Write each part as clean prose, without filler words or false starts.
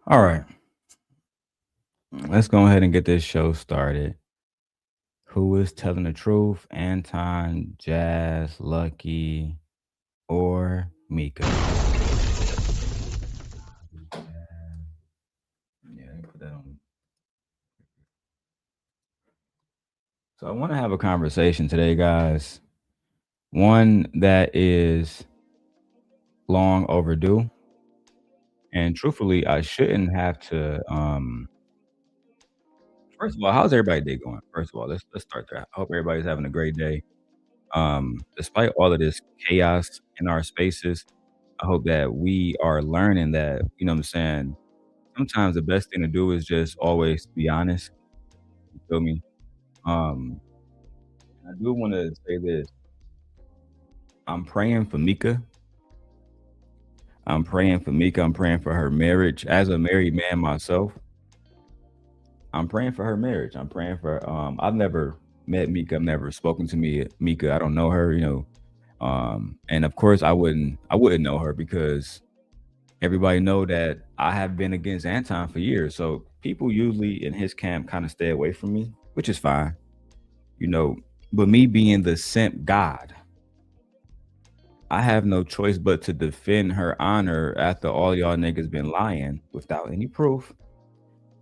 All right, let's go ahead and get this show started. Who is telling the truth? Anton, Jas, Lucky, or Micca? Yeah, let me put that on. So I want to have a conversation today, guys. One that is long overdue, and truthfully, I shouldn't have to. First of all, how's everybody day going? First of all, let's start there. I hope everybody's having a great day. Despite all of this chaos in our spaces, I hope that we are learning that, you know what I'm saying? Sometimes the best thing to do is just always be honest. You feel me? Um, I do want to say this. I'm praying for Mika. I'm praying for Mika. I'm praying for her marriage. As a married man myself, I'm praying for her marriage. I'm praying for I've never met Mika. I've never spoken to Mika. I don't know her, you know. And of course I wouldn't know her because everybody know that I have been against Anton for years. So people usually in his camp kind of stay away from me, which is fine, you know. But me being the simp God, I have no choice but to defend her honor after all y'all niggas been lying without any proof,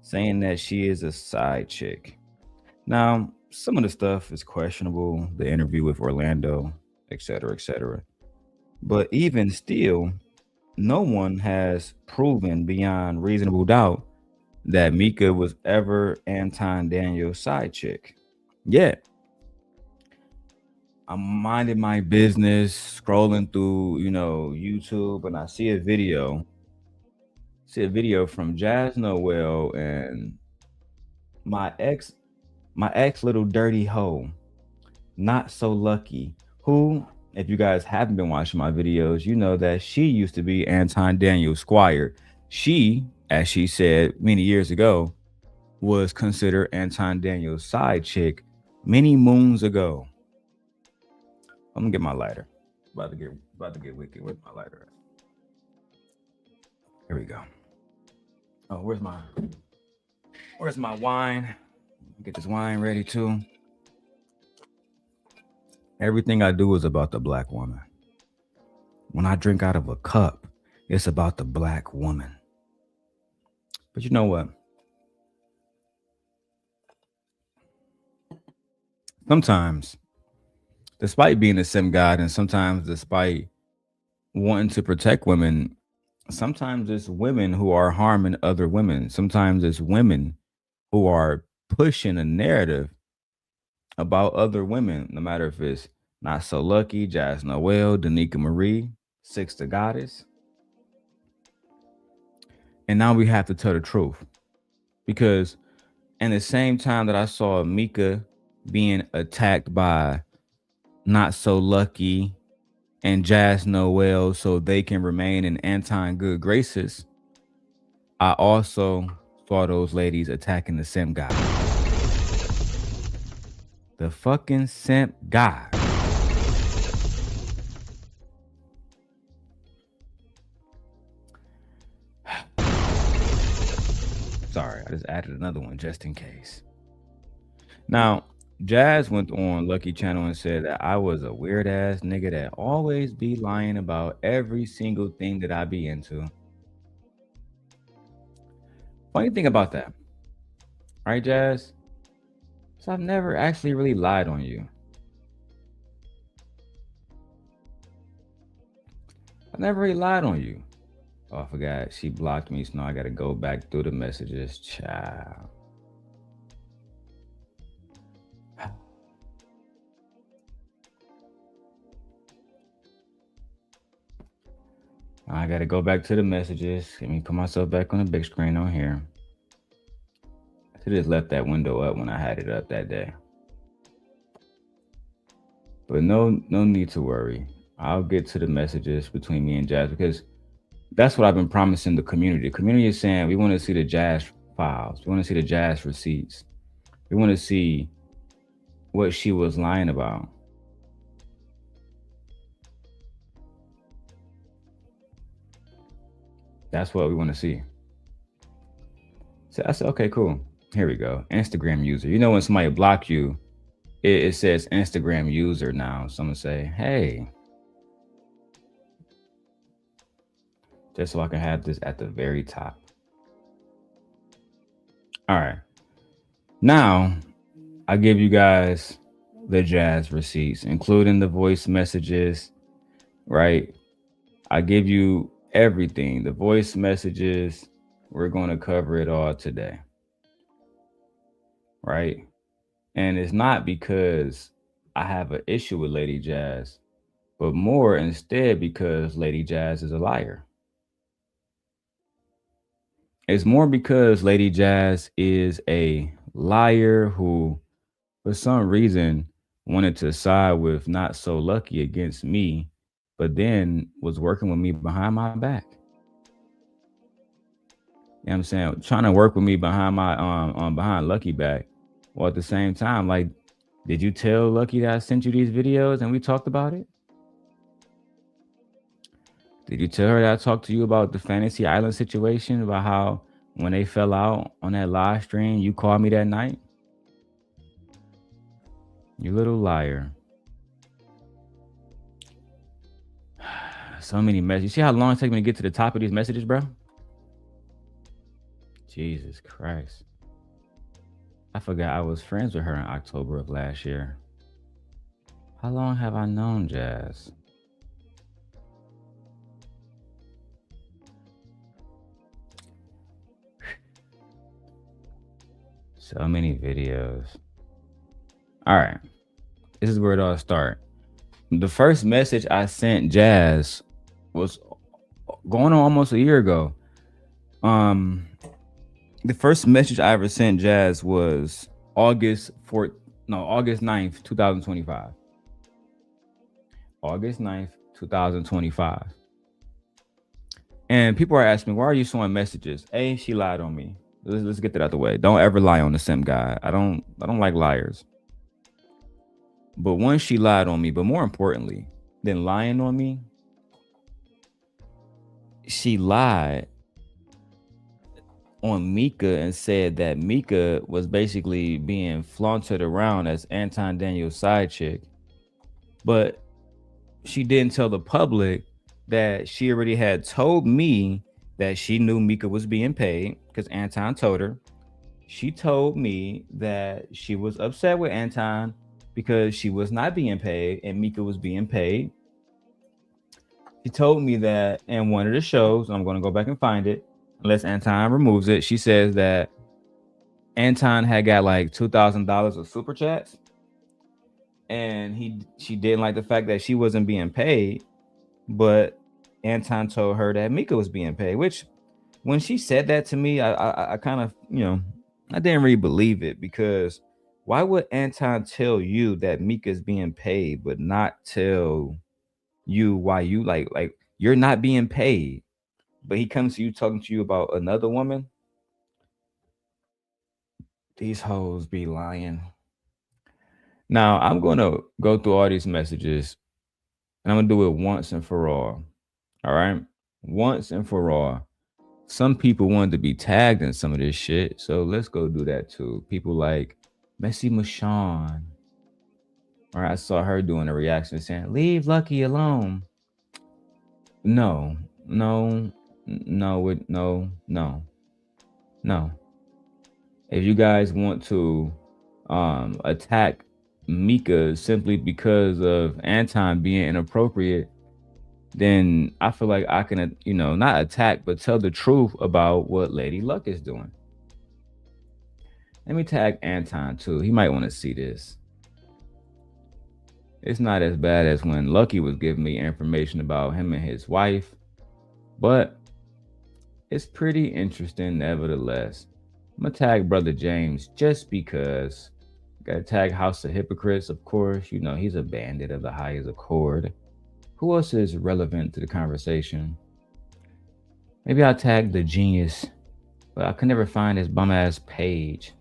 saying that she is a side chick. Now, some of the stuff is questionable, the interview with Orlando, et cetera, et cetera. But even still, no one has proven beyond reasonable doubt that Mika was ever Anton Daniels' side chick. Yet, I'm minding my business, scrolling through, YouTube, and I see a video from Jas Noel and my ex, my ex little dirty hoe, NotSoLucki, who, if you guys haven't been watching my videos, you know that she used to be Anton Daniels' squire. She, as she said many years ago, was considered Anton Daniels' side chick many moons ago. I'm gonna get my lighter. About to get wicked. Where's my lighter at? Here we go. Oh, where's my wine? Get this wine ready too. Everything I do is about the black woman. When I drink out of a cup, it's about the black woman. But you know what? Sometimes, despite being a sim god, and sometimes despite wanting to protect women, sometimes it's women who are harming other women. Sometimes it's women who are pushing a narrative about other women, no matter if it's Not So Lucky, Jas Noel, Danica Marie, Six the Goddess. And now we have to tell the truth. Because in the same time that I saw Mika being attacked by Not So Lucky and Jas Noel so they can remain in Anton good graces, I also saw those ladies attacking the simp god. The fucking simp god. Sorry, I just added another one just in case. Now, Jas went on Lucky Channel and said that I was a weird ass nigga that always be lying about every single thing that I be into. Funny thing about that, right, Jas? So I've never actually really lied on you. I never really lied on you. Oh, I forgot. She blocked me, so now I gotta go back through the messages. Child. I gotta go back to the messages. Let me put myself back on the big screen on here. I should just left that window up when I had it up that day. But no need to worry. I'll get to the messages between me and Jas because that's what I've been promising the community. The community is saying we want to see the Jas files. We want to see the Jas receipts. We want to see what she was lying about. That's what we want to see. So I said, okay, cool. Here we go. Instagram user. You know when somebody block you, it says Instagram user now. Someone say, hey, just so I can have this at the very top. All right. Now, I give you guys the Jas receipts, including the voice messages, right? I give you everything. The voice messages, we're going to cover it all today, right? And it's not because I have an issue with Lady Jas, but more instead because Lady Jas is a liar. It's more because Lady Jas is a liar who, for some reason, wanted to side with NotSoLucki against me, but then was working with me behind my back. You know what I'm saying? Trying to work with me behind my behind Lucky back. Well, at the same time, like, did you tell Lucky that I sent you these videos and we talked about it? Did you tell her that I talked to you about the Fantasy Island situation, about how when they fell out on that live stream, you called me that night? You little liar. So many messages. You see how long it takes me to get to the top of these messages, bro? Jesus Christ. I forgot I was friends with her in October of last year. How long have I known Jas? So many videos. All right. This is where it all started. The first message I sent Jas was going on almost a year ago. The first message I ever sent Jas was August 9th, 2025. August 9th, 2025. And people are asking me, why are you showing messages? A, she lied on me. Let's get that out the way. Don't ever lie on the simp God. I don't like liars. But one, she lied on me. But more importantly than lying on me, she lied on Micca and said that Micca was basically being flaunted around as Anton Daniels' side chick. But she didn't tell the public that she already had told me that she knew Micca was being paid because Anton told her. She told me that she was upset with Anton because she was not being paid and Micca was being paid. She told me that in one of the shows, I'm going to go back and find it, unless Anton removes it. She says that Anton had got like $2,000 of super chats, and she didn't like the fact that she wasn't being paid, but Anton told her that Micca was being paid. Which, when she said that to me, I kind of, I didn't really believe it, because why would Anton tell you that Micca's being paid but not tell you why you like you're not being paid, but he comes to you talking to you about another woman? These hoes be lying. Now, I'm going to go through all these messages, and I'm going to do it once and for all. All right? Once and for all. Some people wanted to be tagged in some of this shit, so let's go do that too. People like Messy Michonne. All right, I saw her doing a reaction saying, leave Lucky alone. No. If you guys want to attack Micca simply because of Anton being inappropriate, then I feel like I can, not attack, but tell the truth about what Lady Luck is doing. Let me tag Anton too. He might want to see this. It's not as bad as when Lucky was giving me information about him and his wife, but it's pretty interesting nevertheless. I'm gonna tag Brother James just because. Gotta tag House of Hypocrites, of course. He's a bandit of the highest accord. Who else is relevant to the conversation? Maybe I'll tag the Genius, but I could never find his bum ass page.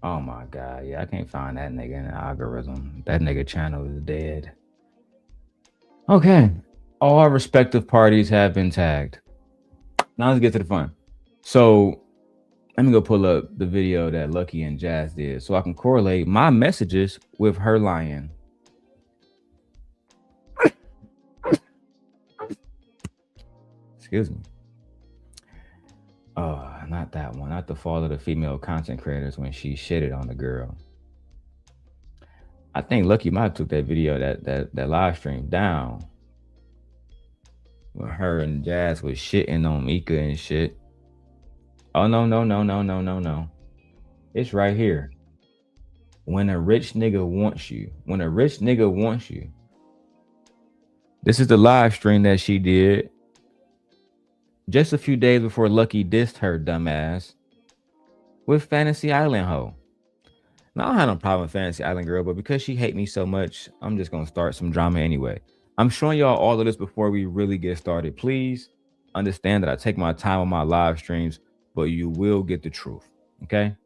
Oh my God, yeah, I can't find that nigga in the algorithm. That nigga channel is dead. Okay, all respective parties have been tagged. Now let's get to the fun. So let me go pull up the video that Lucky and Jas did so I can correlate my messages with her lying. Excuse me. Oh, not that one. Not the fault of the female content creators when she shitted on the girl. I think Lucky might have took that video, that live stream down. When her and Jas was shitting on Micca and shit. Oh, no. It's right here. When a rich nigga wants you. When a rich nigga wants you. This is the live stream that she did just a few days before Lucky dissed her dumbass with Fantasy Island hoe. Now, I don't have no problem with Fantasy Island girl, but because she hate me so much, I'm just gonna start some drama anyway. I'm showing y'all all of this before we really get started. Please understand that I take my time on my live streams, but you will get the truth, okay?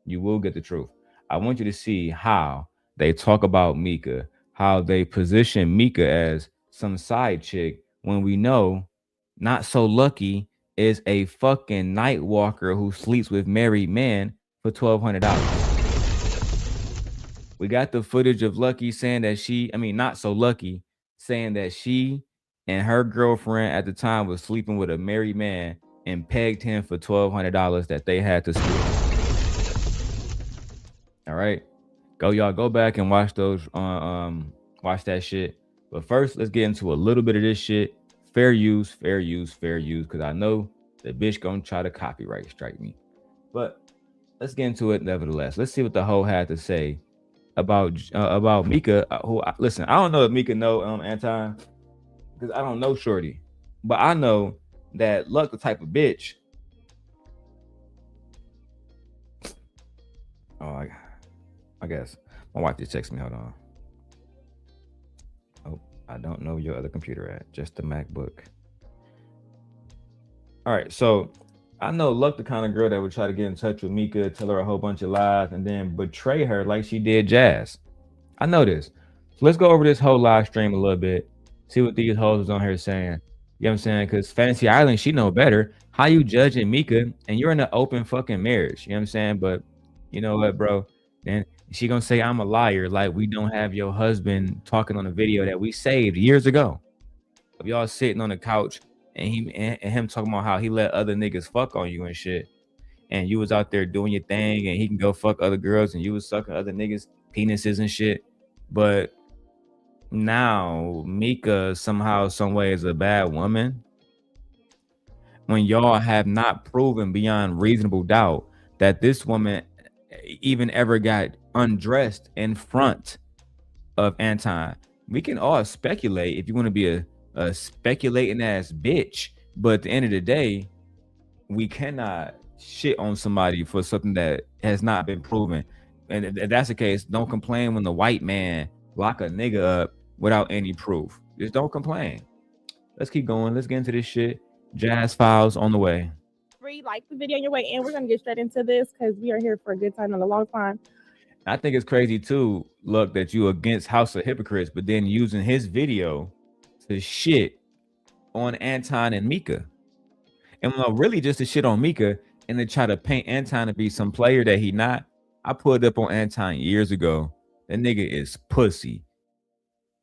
You will get the truth. I want you to see how they talk about Micca, how they position Micca as some side chick when we know NotSoLucki is a fucking night walker who sleeps with married men for $1,200. We got the footage of Lucky saying that NotSoLucki saying that she and her girlfriend at the time was sleeping with a married man and pegged him for $1,200 that they had to steal. All right, y'all go back and watch those. Watch that shit. But first, let's get into a little bit of this shit. Fair use, because I know the bitch gonna try to copyright strike me. But let's get into it nevertheless. Let's see what the hoe had to say about Micca. Listen, I don't know if Micca know Anton, because I don't know Shorty, but I know that Luck the type of bitch. Oh, I guess my wife just texted me. Hold on. Oh, I don't know your other computer at, just the MacBook. All right, so I know Luck the kind of girl that would try to get in touch with Micca, tell her a whole bunch of lies, and then betray her like she did Jas. I know this. So let's go over this whole live stream a little bit, see what these hoes on here saying. You know what I'm saying? Because Fantasy Island, she know better. How you judging Micca, and you're in an open fucking marriage. You know what I'm saying? But you know what, bro? Then she gonna say I'm a liar, like we don't have your husband talking on a video that we saved years ago of y'all sitting on the couch and him talking about how he let other niggas fuck on you and shit, and you was out there doing your thing, and he can go fuck other girls, and you was sucking other niggas penises and shit. But now Micca somehow, some way is a bad woman when y'all have not proven beyond reasonable doubt that this woman even ever got undressed in front of Anton. We can all speculate if you want to be a speculating ass bitch, but at the end of the day, we cannot shit on somebody for something that has not been proven. And if that's the case, don't complain when the white man lock a nigga up without any proof. Just don't complain. Let's keep going. Let's get into this shit. Jas Files on the way. Like the video on your way, and we're gonna get straight into this because we are here for a good time and a long time. I think it's crazy too, look, that you against House of Hypocrites, but then using his video to shit on Anton and Micca. And really just to shit on Micca and then try to paint Anton to be some player that he not. I put it up on Anton years ago. That nigga is pussy.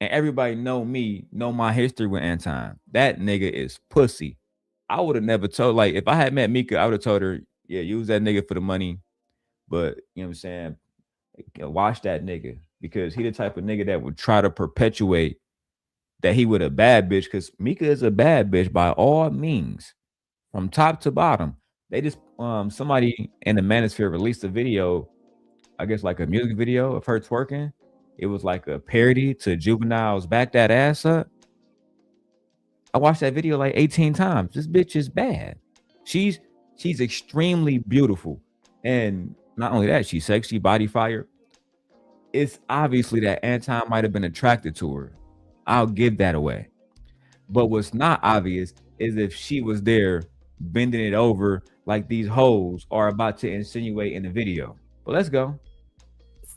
And everybody know me, know my history with Anton. That nigga is pussy. I would have never told, like, if I had met Micca, I would have told her, yeah, use that nigga for the money. But, you know what I'm saying? Watch that nigga, because he the type of nigga that would try to perpetuate that he with a bad bitch, because Micca is a bad bitch by all means, from top to bottom. They just somebody in the manosphere released a video, I guess like a music video of her twerking. It was like a parody to Juvenile's Back That Ass Up. I watched that video like 18 times. This bitch is bad. She's extremely beautiful. And not only that, she's sexy, body fire. It's obviously that Anton might have been attracted to her. I'll give that away. But what's not obvious is if she was there bending it over like these hoes are about to insinuate in the video. But let's go.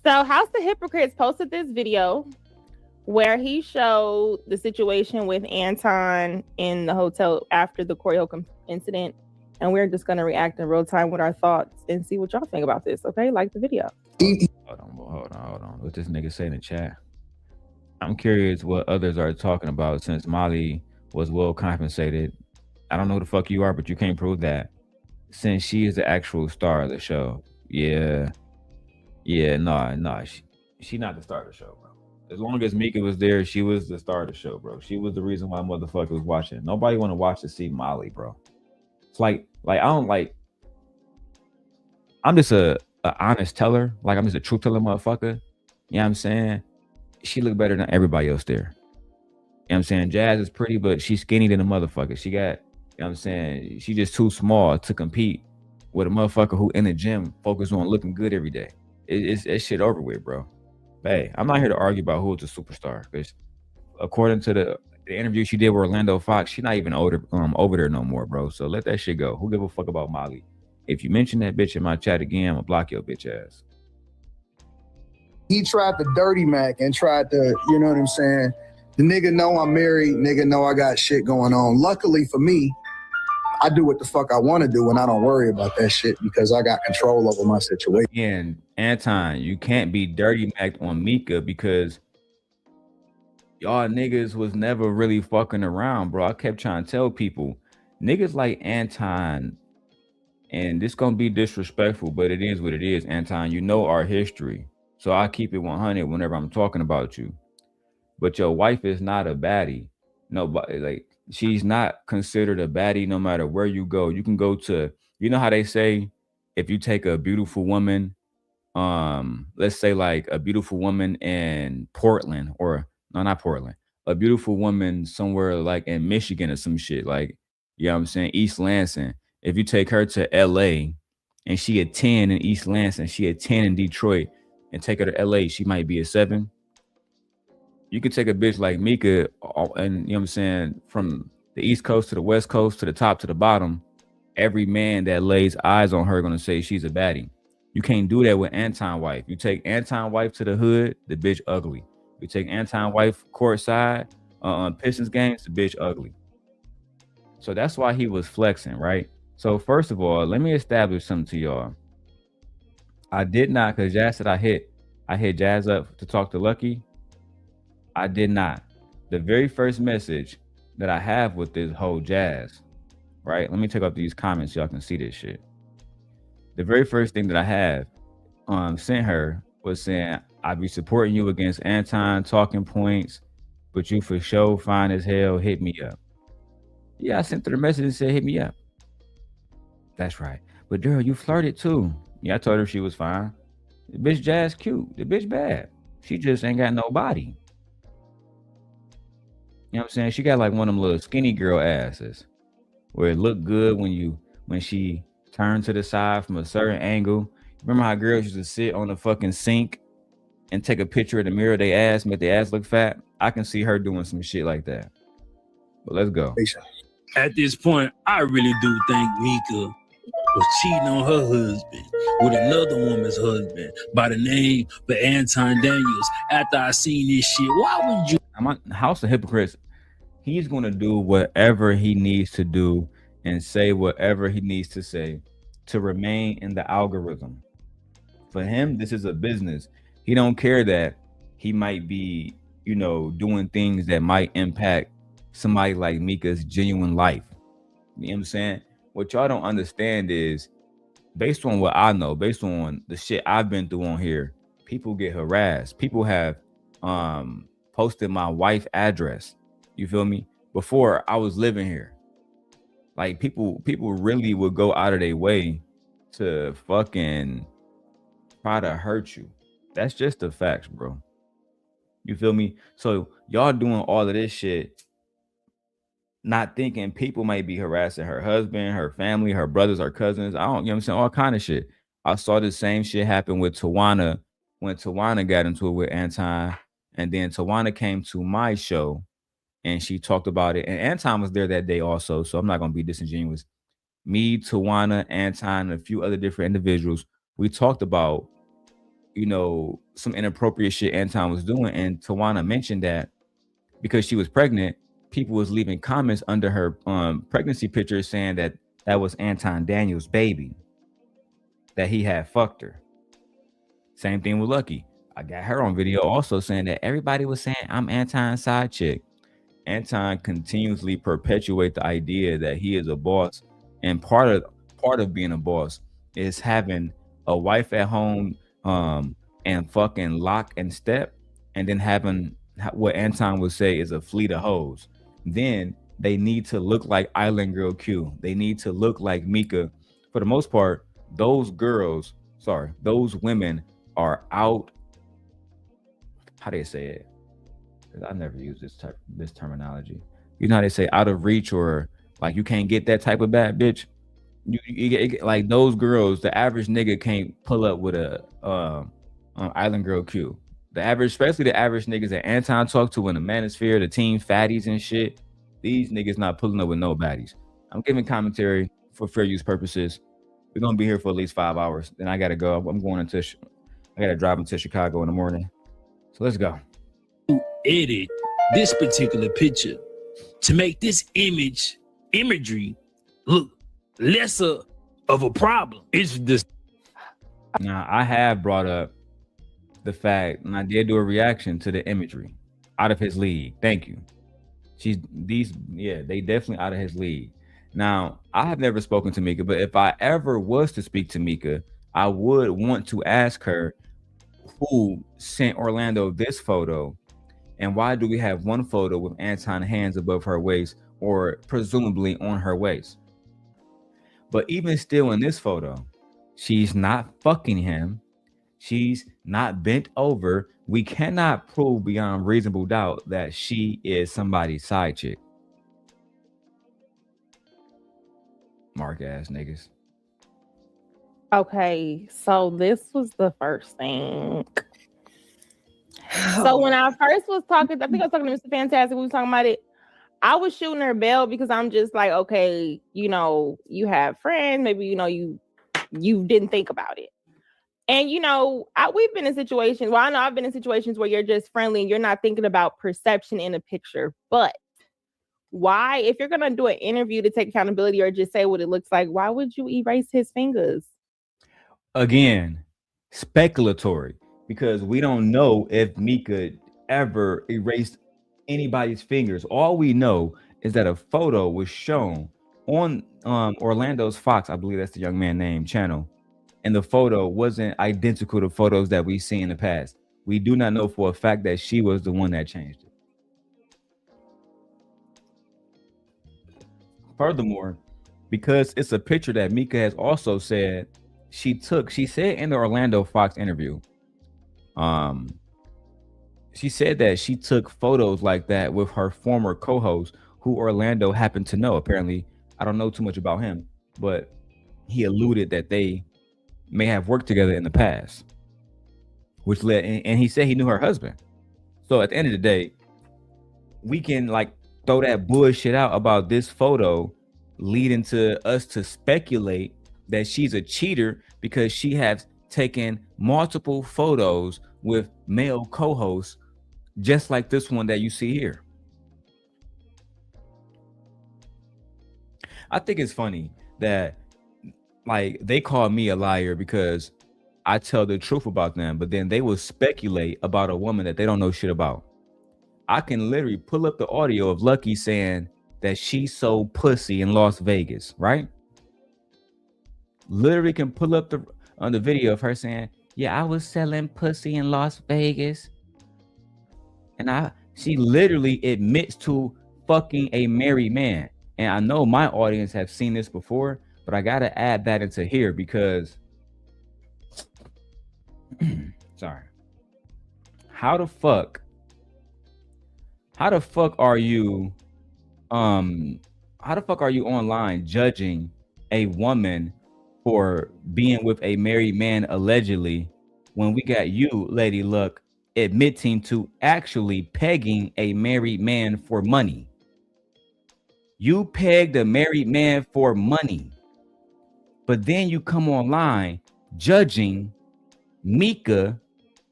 So House of Hypocrites posted this video where he showed the situation with Anton in the hotel after the Corey Holcomb incident. and we're just gonna react in real time with our thoughts and see what y'all think about this. Okay, like the video. Hold on. What this nigga say in the chat? I'm curious what others are talking about since Molly was well compensated. I don't know who the fuck you are, but you can't prove that. Since she is the actual star of the show. Yeah. Nah. She not the star of the show, bro. As long as Micca was there, she was the star of the show, bro. She was the reason why motherfucker was watching. Nobody want to watch to see Molly, bro. It's like I don't like. I'm just a honest teller. Like I'm just a truth teller, motherfucker. You know what I'm saying? She look better than everybody else there. You know what I'm saying? Jas is pretty, but she's skinny than a motherfucker. She got, you know what I'm saying? She just too small to compete with a motherfucker who in the gym focus on looking good every day. It's shit over with, bro. But hey, I'm not here to argue about who's a superstar because according to the interview she did with Orlando Fox, she's not even over there no more, bro. So let that shit go. Who give a fuck about Molly? If you mention that bitch in my chat again, I'm gonna block your bitch ass. He tried to dirty Mac and tried to, you know what I'm saying? The nigga know I'm married, nigga know I got shit going on. Luckily for me, I do what the fuck I want to do and I don't worry about that shit because I got control over my situation. And Anton, you can't be dirty Mac on Micca because y'all niggas was never really fucking around, bro. I kept trying to tell people, niggas like Anton, and this gonna be disrespectful, but it is what it is, Anton. You know our history. So I keep it 100 whenever I'm talking about you. But your wife is not a baddie. Nobody like she's not considered a baddie no matter where you go. You can go to, you know how they say if you take a beautiful woman, let's say like a beautiful woman in Portland or no, not Portland, a beautiful woman somewhere like in Michigan or some shit, like you know what I'm saying, East Lansing. If you take her to LA and she a 10 in East Lansing, she a 10 in Detroit, and take her to LA, she might be a 7. You could take a bitch like Micca, and you know what I'm saying, from the East Coast to the West Coast to the top to the bottom. Every man that lays eyes on her gonna say she's a baddie. You can't do that with Anton wife. You take Anton wife to the hood, the bitch ugly. You take Anton wife courtside on Pistons games, the bitch ugly. So that's why he was flexing, right? So first of all, let me establish something to y'all. I did not, because Jas said I hit Jas up to talk to Lucky. I did not. The very first message that I have with this whole Jas, right? Let me take up these comments so y'all can see this shit. The very first thing that I have sent her was saying, I'd be supporting you against Anton talking points, but you for sure fine as hell, hit me up. Yeah, I sent her the message and said, hit me up. That's right. But Darrel, you flirted too. Yeah, I told her she was fine. The bitch Jas cute. The bitch bad. She just ain't got no body. You know what I'm saying? She got like one of them little skinny girl asses where it looked good when she turned to the side from a certain angle. Remember how girls used to sit on the fucking sink and take a picture of the mirror of their ass, make their ass look fat? I can see her doing some shit like that. But let's go. At this point, I really do think Micca was cheating on her husband with another woman's husband by the name of Anton Daniels. After I seen this shit, why would you? I'm on House of Hypocrites. He's going to do whatever he needs to do and say whatever he needs to say to remain in the algorithm. For him, this is a business. He don't care that he might be, you know, doing things that might impact somebody like Micca's genuine life. You know what I'm saying? What y'all don't understand is, based on what I know, based on the shit I've been through on here, people get harassed. People have posted my wife's address. You feel me? Before I was living here. Like people really would go out of their way to fucking try to hurt you. That's just the facts, bro. You feel me? So y'all doing all of this shit, not thinking people might be harassing her husband, her family, her brothers, her cousins. I don't, you know what I'm saying? All kind of shit. I saw the same shit happen with Tawana when Tawana got into it with Anton. And then Tawana came to my show and she talked about it. And Anton was there that day also. So I'm not going to be disingenuous. Me, Tawana, Anton, and a few other different individuals, we talked about, you know, some inappropriate shit Anton was doing. And Tawana mentioned that because she was pregnant, people was leaving comments under her pregnancy pictures saying that that was Anton Daniels' baby, that he had fucked her. Same thing with Lucky. I got her on video also saying that everybody was saying I'm Anton's side chick. Anton continuously perpetuate the idea that he is a boss, and part of being a boss is having a wife at home, and fucking lock and step, and then having what Anton would say is a fleet of hoes. Then they need to look like Island Girl Q. They need to look like Micca. For the most part, those women are out. How do you say it? I never use this terminology. You know how they say out of reach, or like you can't get that type of bad bitch. You get like those girls. The average nigga can't pull up with a Island Girl Q. Especially the average niggas that Anton talked to in the manosphere, the team fatties and shit. These niggas not pulling up with no baddies. I'm giving commentary for fair use purposes. We're gonna be here for at least 5 hours. Then I gotta go. I gotta drive into Chicago in the morning. So let's go. Edit this particular picture to make this imagery look lesser of a problem. It's this. Now, I have brought up the fact, and I did do a reaction to the imagery. Out of his league. Thank you. They definitely out of his league. Now, I have never spoken to Micca, but if I ever was to speak to Micca, I would want to ask her who sent Orlando this photo, and why do we have one photo with Anton's hands above her waist, or presumably on her waist? But even still in this photo, she's not fucking him. She's not bent over. We cannot prove beyond reasonable doubt that she is somebody's side chick. Mark ass niggas. Okay, so this was the first thing. So when I first was talking, I think I was talking to Mr. Fantastic, we were talking about it. I was shooting her bell because I'm just like, okay, you know, you have friends, maybe, you know, you didn't think about it. And, you know, we've been in situations, well, I know I've been in situations where you're just friendly and you're not thinking about perception in a picture. But why, if you're going to do an interview to take accountability or just say what it looks like, why would you erase his fingers? Again, speculatory, because we don't know if Micca ever erased anybody's fingers. All we know is that a photo was shown on Orlando's Fox, I believe that's the young man named channel, and the photo wasn't identical to photos that we've seen in the past. We do not know for a fact that she was the one that changed it. Furthermore, because it's a picture that Micca has also said she said in the Orlando Fox interview, she said that she took photos like that with her former co-host, who Orlando happened to know. Apparently, I don't know too much about him, but he alluded that they may have worked together in the past, which led, and he said he knew her husband. So at the end of the day, we can like throw that bullshit out about this photo, leading to us to speculate that she's a cheater because she has taken multiple photos with male co-hosts, just like this one that you see here. I think it's funny that like they call me a liar because I tell the truth about them, but then they will speculate about a woman that they don't know shit about. I can literally pull up the audio of Lucky saying that she sold pussy in Las Vegas, right? Literally can pull up the video of her saying, yeah, I was selling pussy in Las Vegas. And she literally admits to fucking a married man. And I know my audience have seen this before, but I gotta add that into here because sorry. How the fuck are you online judging a woman for being with a married man allegedly, when we got you, Lady Luck, admitting to actually pegging a married man for money? You pegged a married man for money, but then you come online judging Micca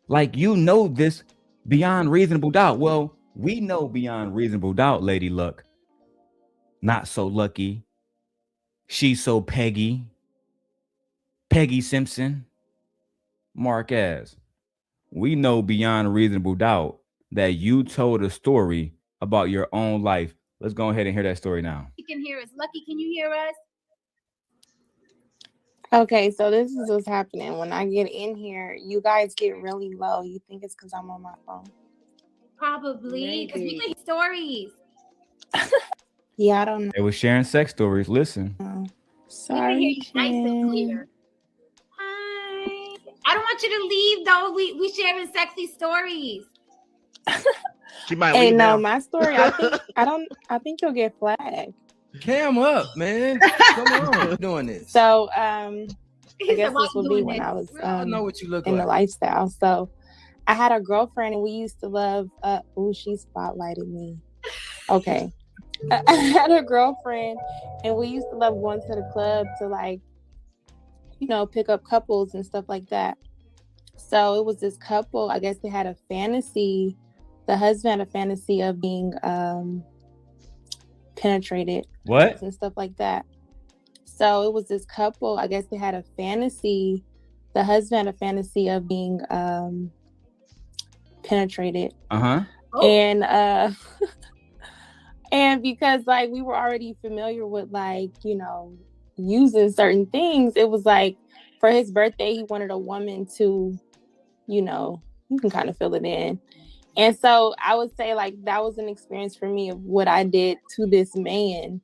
like you know this beyond reasonable doubt. Well, we know beyond reasonable doubt, Lady Luck, not so lucky. She's so Peggy Simpson, Marquez. We know beyond reasonable doubt that you told a story about your own life. Let's go ahead and hear that story now. You can hear us. Lucky, can you hear us? Okay, so this is what's happening. When I get in here, you guys get really low. You think it's because I'm on my phone? Probably, because we make stories. Yeah, I don't know. They were sharing sex stories. Listen. Sorry, we can hear you nice and clear. Hi. I don't want you to leave though. We sharing sexy stories. She might Hey, leave no, now. my story. I think you'll get flagged. Cam up, man. Come on, doing this. So, I guess this will be when I was I know what you look in like. the lifestyle. So, I had a girlfriend, and we used to love. She spotlighted me. Okay, I had a girlfriend, and we used to love going to the club to, like, you know, pick up couples and stuff like that. So it was this couple. I guess they had a fantasy. The husband had a fantasy of being penetrated. What? And stuff like that. So it was this couple. I guess they had a fantasy. The husband had a fantasy of being penetrated. Uh-huh. And and because, like, we were already familiar with, like, you know, using certain things, it was like for his birthday he wanted a woman to, you know, you can kind of fill it in. And so I would say, like, that was an experience for me of what I did to this man.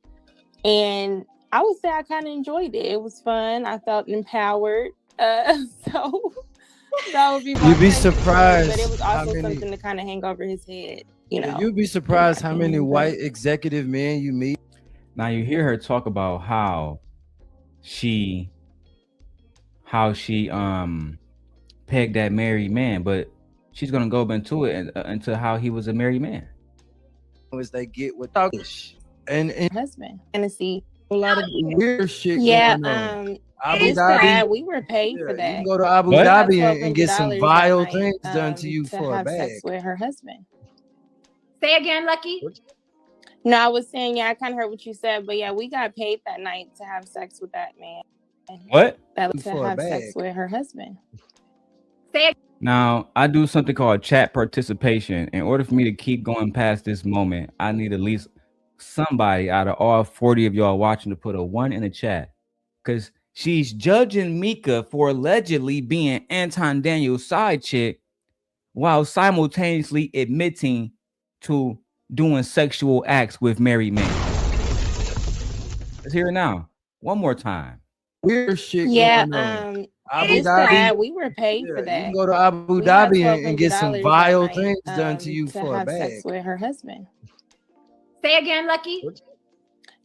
And I would say I kind of enjoyed it. It was fun. I felt empowered. So that would be my You'd be kind of surprised story, but it was how also many- something to kind of hang over his head, you know. You'd be surprised how many white executive men you meet. Now you hear her talk about how she pegged that married man, but she's gonna go into it into how he was a married man. As they get with talking and husband Tennessee. a lot of weird shit. Yeah, going on. Abu Abu Dhabi. Dhabi. We were paid for You that. can go to Abu What? Dhabi and get some $1,200 vile that night, things done to you for a have bag. sex with her husband. Say again, Lucky. No, I was saying, yeah, I kind of heard what you said, but yeah, we got paid that night to have sex with that man. What? That to For a have sex bag. with her husband. Say Now I do something called chat participation. In order for me to keep going past this moment, I need at least somebody out of all 40 of y'all watching to put a 1 in the chat, because she's judging Micca for allegedly being Anton Daniels' side chick while simultaneously admitting to doing sexual acts with married men. Let's hear it now. One more time. Weird shit. Yeah, going on. Abu Abu Dhabi. we were paid for You that. can go to Abu We got Dhabi and get some $1,200 vile that night, things done to you for a have bag. sex with her husband. Say again, Lucky.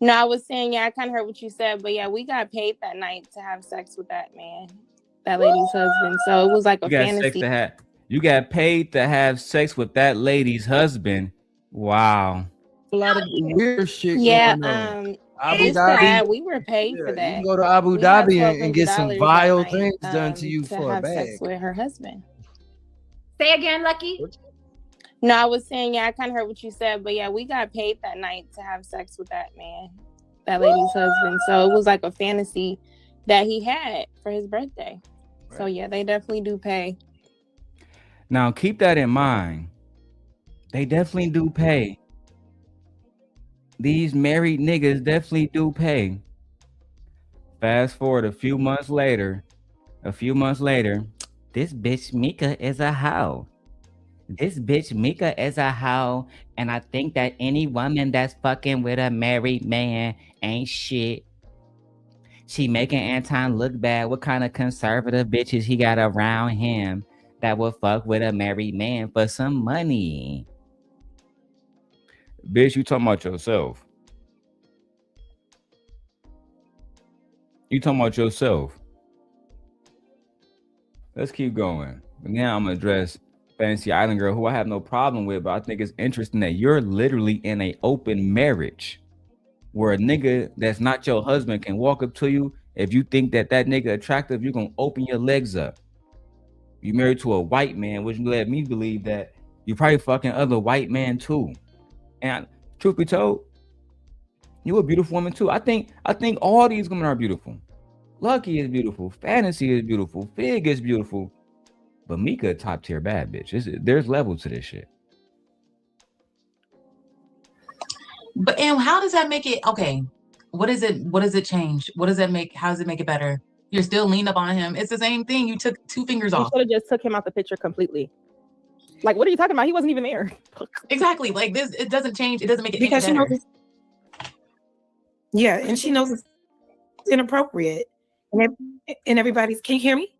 No, I was saying, yeah, I kind of heard what you said, but yeah, we got paid that night to have sex with that man, that lady's husband. So it was like a fantasy. You got paid to have sex with that lady's husband. Wow. A lot of weird shit. Yeah, going on. Abu Abu Dhabi. we were paid for that. You can go to Abu We got Dhabi and get some $1,200 vile that night, things done to you for a have bag. sex with her husband. Say again, Lucky. No, I was saying, yeah, I kind of heard what you said, but yeah, we got paid that night to have sex with that man, that lady's husband. So it was like a fantasy that he had for his birthday. Right. So yeah, they definitely do pay. Now keep that in mind. They definitely do pay. These married niggas definitely do pay. Fast forward a few months later, this bitch Micca is a hoe. This bitch Micca is a hoe, and I think that any woman that's fucking with a married man ain't shit. She making Anton look bad. What kind of conservative bitches he got around him that will fuck with a married man for some money? Bitch, you talking about yourself. You talking about yourself. Let's keep going. But now I'm gonna address Fantasy Island Girl, who I have no problem with, but I think it's interesting that you're literally in an open marriage where a nigga that's not your husband can walk up to you. If you think that nigga attractive, you're gonna open your legs up. You married to a white man, which led me believe that you probably fucking other white men too. And truth be told, You a beautiful woman too. I think all these women are beautiful. Lucky is beautiful. Fantasy is beautiful. Fig is beautiful. But Micca, top tier bad bitch. There's levels to this shit. But and how does that make it okay? What is it? What does it change? What does that make? How does it make it better? You're still leaning up on him. It's the same thing. You took 2 fingers off. You should have just took him out the picture completely. Like, what are you talking about? He wasn't even there. Exactly. Like this, it doesn't change. It doesn't make it because any better. Yeah, and she knows it's inappropriate. And everybody's, can you hear me?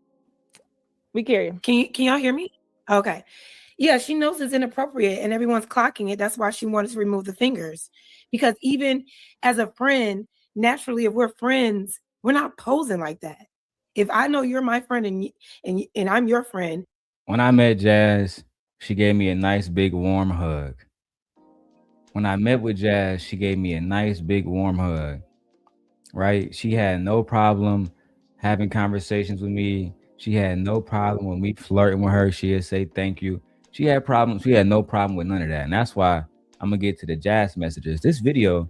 We hear you. Can y'all hear me? Okay. Yeah, she knows it's inappropriate and everyone's clocking it. That's why she wanted to remove the fingers. Because even as a friend, naturally, if we're friends, we're not posing like that. If I know you're my friend and I'm your friend. When I met Jas, she gave me a nice big warm hug. When I met with Jas, she gave me a nice big warm hug. Right? She had no problem having conversations with me. She had no problem with me flirting with her. She'd say thank you. She had problems. She had no problem with none of that. And that's why I'm going to get to the Jas messages. This video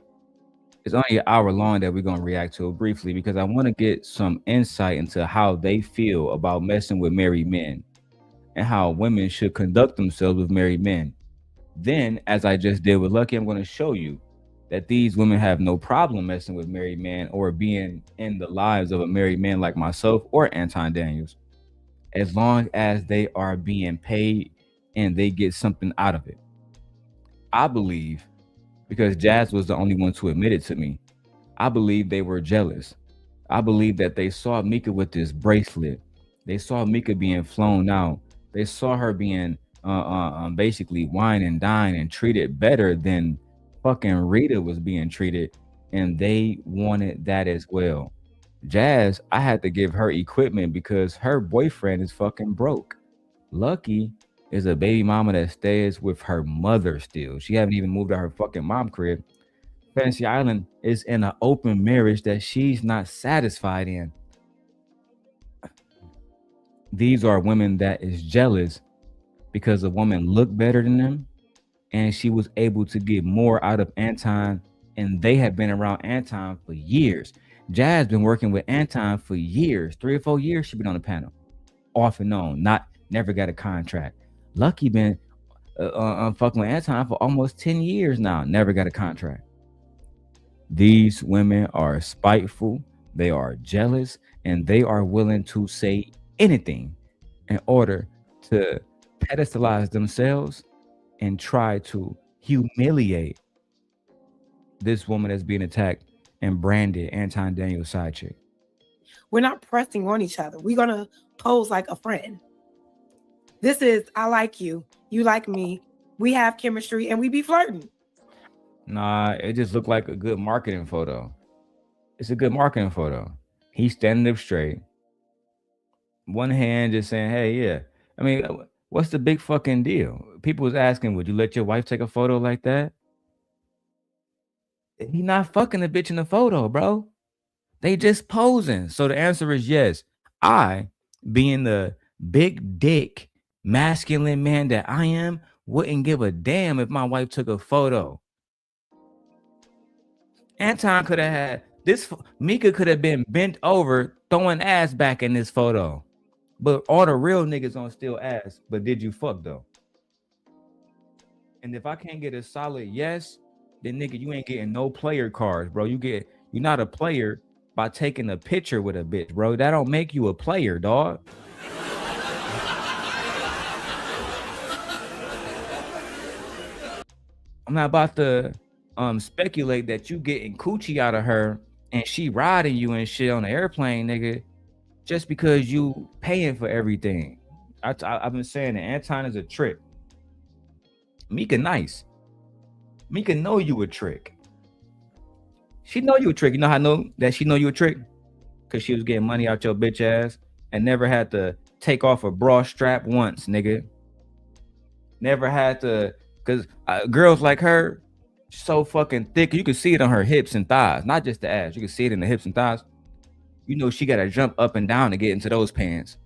is only an hour long that we're going to react to it briefly because I want to get some insight into how they feel about messing with married men and how women should conduct themselves with married men. Then, as I just did with Lucky, I'm going to show you that these women have no problem messing with married men or being in the lives of a married man like myself or Anton Daniels, as long as they are being paid and they get something out of it. I believe, because Jas was the only one to admit it to me, I believe they were jealous. I believe that they saw Micca with this bracelet. They saw Micca being flown out. They saw her being basically wine and dine and treated better than fucking Rita was being treated, and they wanted that as well. Jas, I had to give her equipment because her boyfriend is fucking broke. Lucky is a baby mama that stays with her mother still. She haven't even moved out her fucking mom crib. Fantasy Island is in an open marriage that she's not satisfied in. These are women that is jealous because a woman looked better than them and she was able to get more out of Anton, and they have been around Anton for years. Jas been working with Anton for years, 3 or 4 years. She been on the panel, off and on, never got a contract. Lucky been fucking with Anton for almost 10 years now, never got a contract. These women are spiteful, they are jealous, and they are willing to say anything in order to pedestalize themselves and try to humiliate this woman that's being attacked and branded Anton Daniels side chick. We're not pressing on each other. We're going to pose like a friend. This is, I like you, you like me, we have chemistry, and we be flirting. Nah, it just looked like a good marketing photo. It's a good marketing photo. He's standing up straight. One hand just saying, hey, yeah. I mean, what's the big fucking deal? People was asking, would you let your wife take a photo like that? He not fucking the bitch in the photo, bro. They just posing. So the answer is yes. I, being the big dick, masculine man that I am, wouldn't give a damn if my wife took a photo. Anton could have had this. Micca could have been bent over, throwing ass back in this photo. But all the real niggas on still ass. But did you fuck though? And if I can't get a solid yes, then nigga, you ain't getting no player cards, bro. You're not a player by taking a picture with a bitch, bro. That don't make you a player, dog. I'm not about to speculate that you getting coochie out of her and she riding you and shit on the airplane, nigga, just because you paying for everything. I've been saying that Anton is a trick. Micca nice. Micca know you a trick. She know you a trick. You know how I know that she know you a trick? Because she was getting money out your bitch ass and never had to take off a bra strap once, nigga. Never had to, because girls like her, so fucking thick. You can see it on her hips and thighs, not just the ass. You can see it in the hips and thighs. You know she got to jump up and down to get into those pants.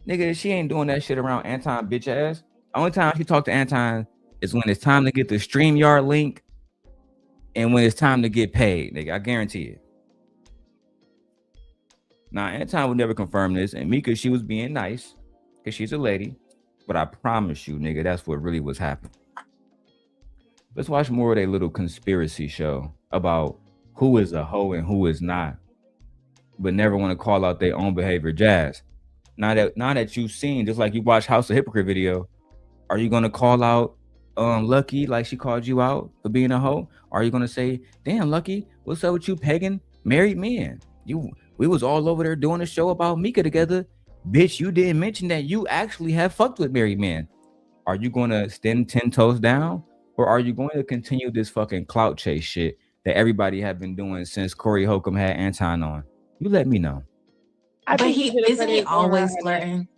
Nigga, she ain't doing that shit around Anton bitch ass. Only time she talk to Anton is when it's time to get the StreamYard link And when it's time to get paid, nigga, I guarantee it. Now, Anton would never confirm this, and Micca, she was being nice because she's a lady. But I promise you, nigga, that's what really was happening. Let's watch more of a little conspiracy show about who is a hoe and who is not, but never want to call out their own behavior. Jas, now that you've seen, just like you watched House of Hypocrite video, are you gonna call out Lucky like she called you out for being a hoe? Or are you gonna say, damn, Lucky, what's up with you pegging married men? We was all over there doing a show about Micca together. Bitch, you didn't mention that you actually have fucked with married men. Are you gonna stand 10 toes down? Or are you going to continue this fucking clout chase shit that everybody have been doing since Corey Holcomb had Anton on? You let me know. But isn't he always flirting?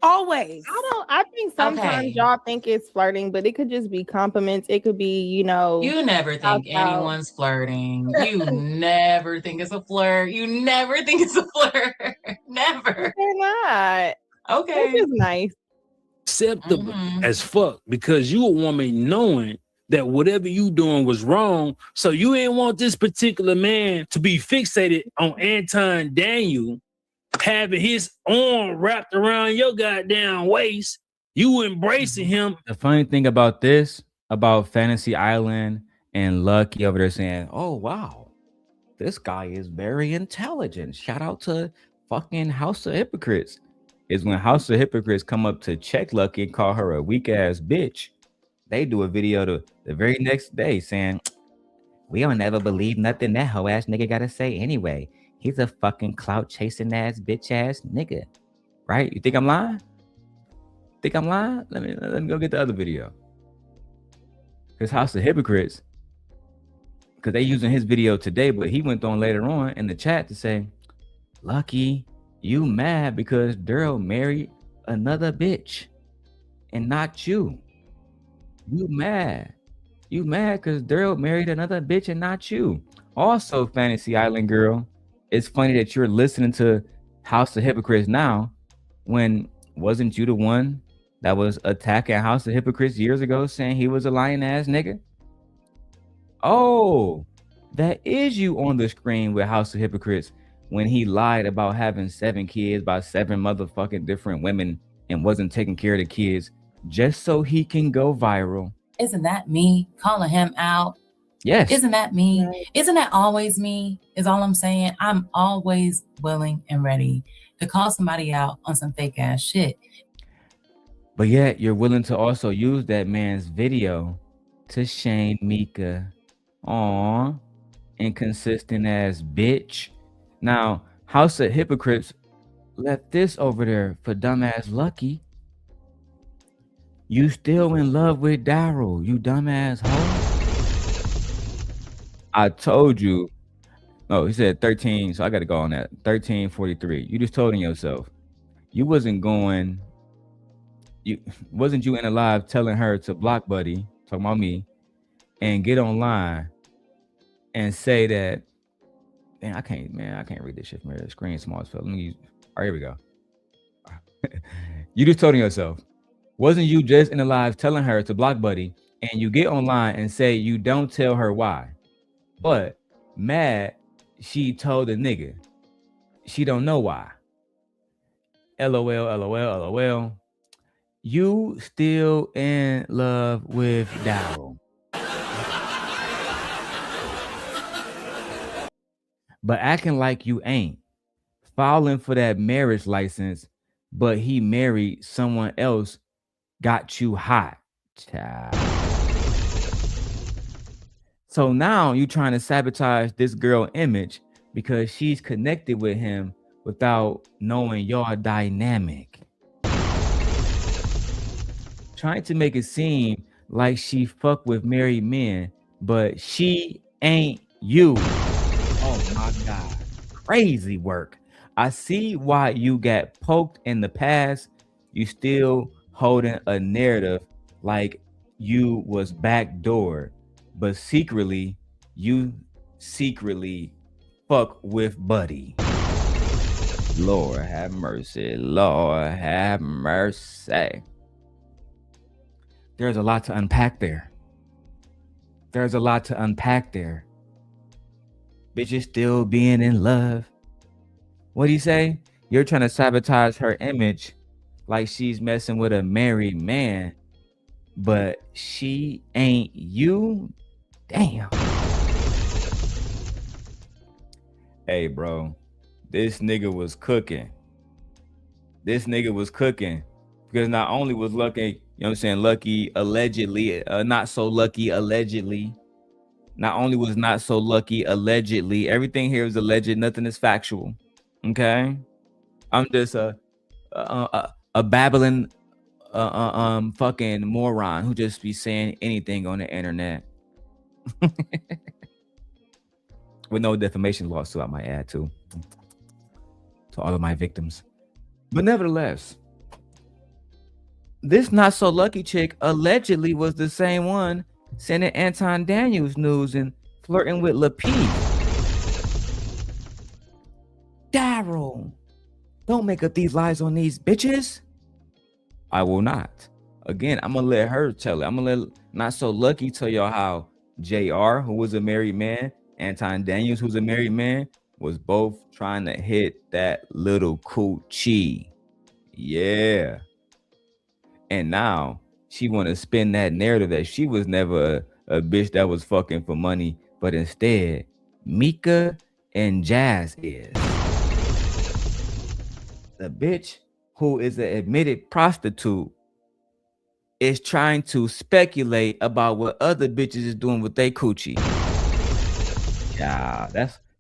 Always. I think sometimes y'all think it's flirting, but it could just be compliments. It could be, you know. You never think anyone's flirting. You never think it's a flirt. You never think it's a flirt. Never. They're not. Okay. It's just nice. Acceptable as fuck, because you a woman knowing that whatever you doing was wrong. So you ain't want this particular man to be fixated on Anton Daniels having his arm wrapped around your goddamn waist. You embracing him. The funny thing about this, about Fantasy Island and Lucky over there saying, oh, wow, this guy is very intelligent. Shout out to fucking House of Hypocrites. Is when House of Hypocrites come up to check Lucky and call her a weak ass bitch. They do a video the very next day saying, we don't ever believe nothing that hoe ass nigga gotta say anyway. He's a fucking clout chasing ass bitch ass nigga. Right? You think I'm lying? Think I'm lying? Let me go get the other video. Because House of Hypocrites, because they using his video today, but he went on later on in the chat to say, Lucky, you mad because Darrel married another bitch and not you. You mad. You mad because Darrel married another bitch and not you. Also, Fantasy Island girl, it's funny that you're listening to House of Hypocrites now when wasn't you the one that was attacking House of Hypocrites years ago saying he was a lying ass nigga? Oh, that is you on the screen with House of Hypocrites when he lied about having 7 kids by 7 motherfucking different women and wasn't taking care of the kids just so he can go viral. Isn't that me calling him out? Yes. Isn't that me? Isn't that always me? Is all I'm saying. I'm always willing and ready to call somebody out on some fake ass shit. But yet you're willing to also use that man's video to shame Micca. Aw, inconsistent ass bitch. Now, House of Hypocrites left this over there for dumbass Lucky. You still in love with Darrel, you dumbass hoe. I told you. Oh, he said 13, so I got to go on that. 1343. You just told him yourself. You wasn't going. Wasn't you in a live telling her to block Buddy, talking about me, and get online and say that. Man, I can't read this shit from here. The screen small as fuck. Let me use. All right, here we go. You just told yourself. Wasn't you just in the live telling her to block Buddy, and you get online and say you don't tell her why, but mad she told the nigga she don't know why. LOL, LOL, LOL. You still in love with Darrel. But acting like you ain't. Filing for that marriage license, but he married someone else, got you hot. Child. So now you trying to sabotage this girl image because she's connected with him without knowing your dynamic. Trying to make it seem like she fuck with married men, but she ain't you. Oh my God. Crazy work. I see why you got poked in the past. You still holding a narrative like you was backdoored, but secretly, you secretly fuck with Buddy. Lord have mercy. Lord have mercy. There's a lot to unpack there. There's a lot to unpack there. Bitches still being in love. What do you say? You're trying to sabotage her image like she's messing with a married man, but she ain't you? Damn. Hey, bro, this nigga was cooking. Because not only was Lucky, you know what I'm saying, Lucky allegedly, not so lucky allegedly. Not only was not so lucky allegedly, everything here is alleged, nothing is factual. Okay? I'm just a babbling fucking moron who just be saying anything on the internet. With no defamation lawsuit, I might add to all of my victims. But nevertheless, this not so lucky chick allegedly was the same one sending Anton Daniels news and flirting with Lapeef. Darrel, don't make up these lies on these bitches. I will not. Again, I'm gonna let her tell it. I'm gonna let Not So Lucky tell y'all how JR, who was a married man, Anton Daniels, who's a married man, was both trying to hit that little coochie. Yeah. And now she want to spin that narrative that she was never a bitch that was fucking for money, but instead Micca and Jas is. The bitch who is an admitted prostitute is trying to speculate about what other bitches is doing with their coochie. Yeah,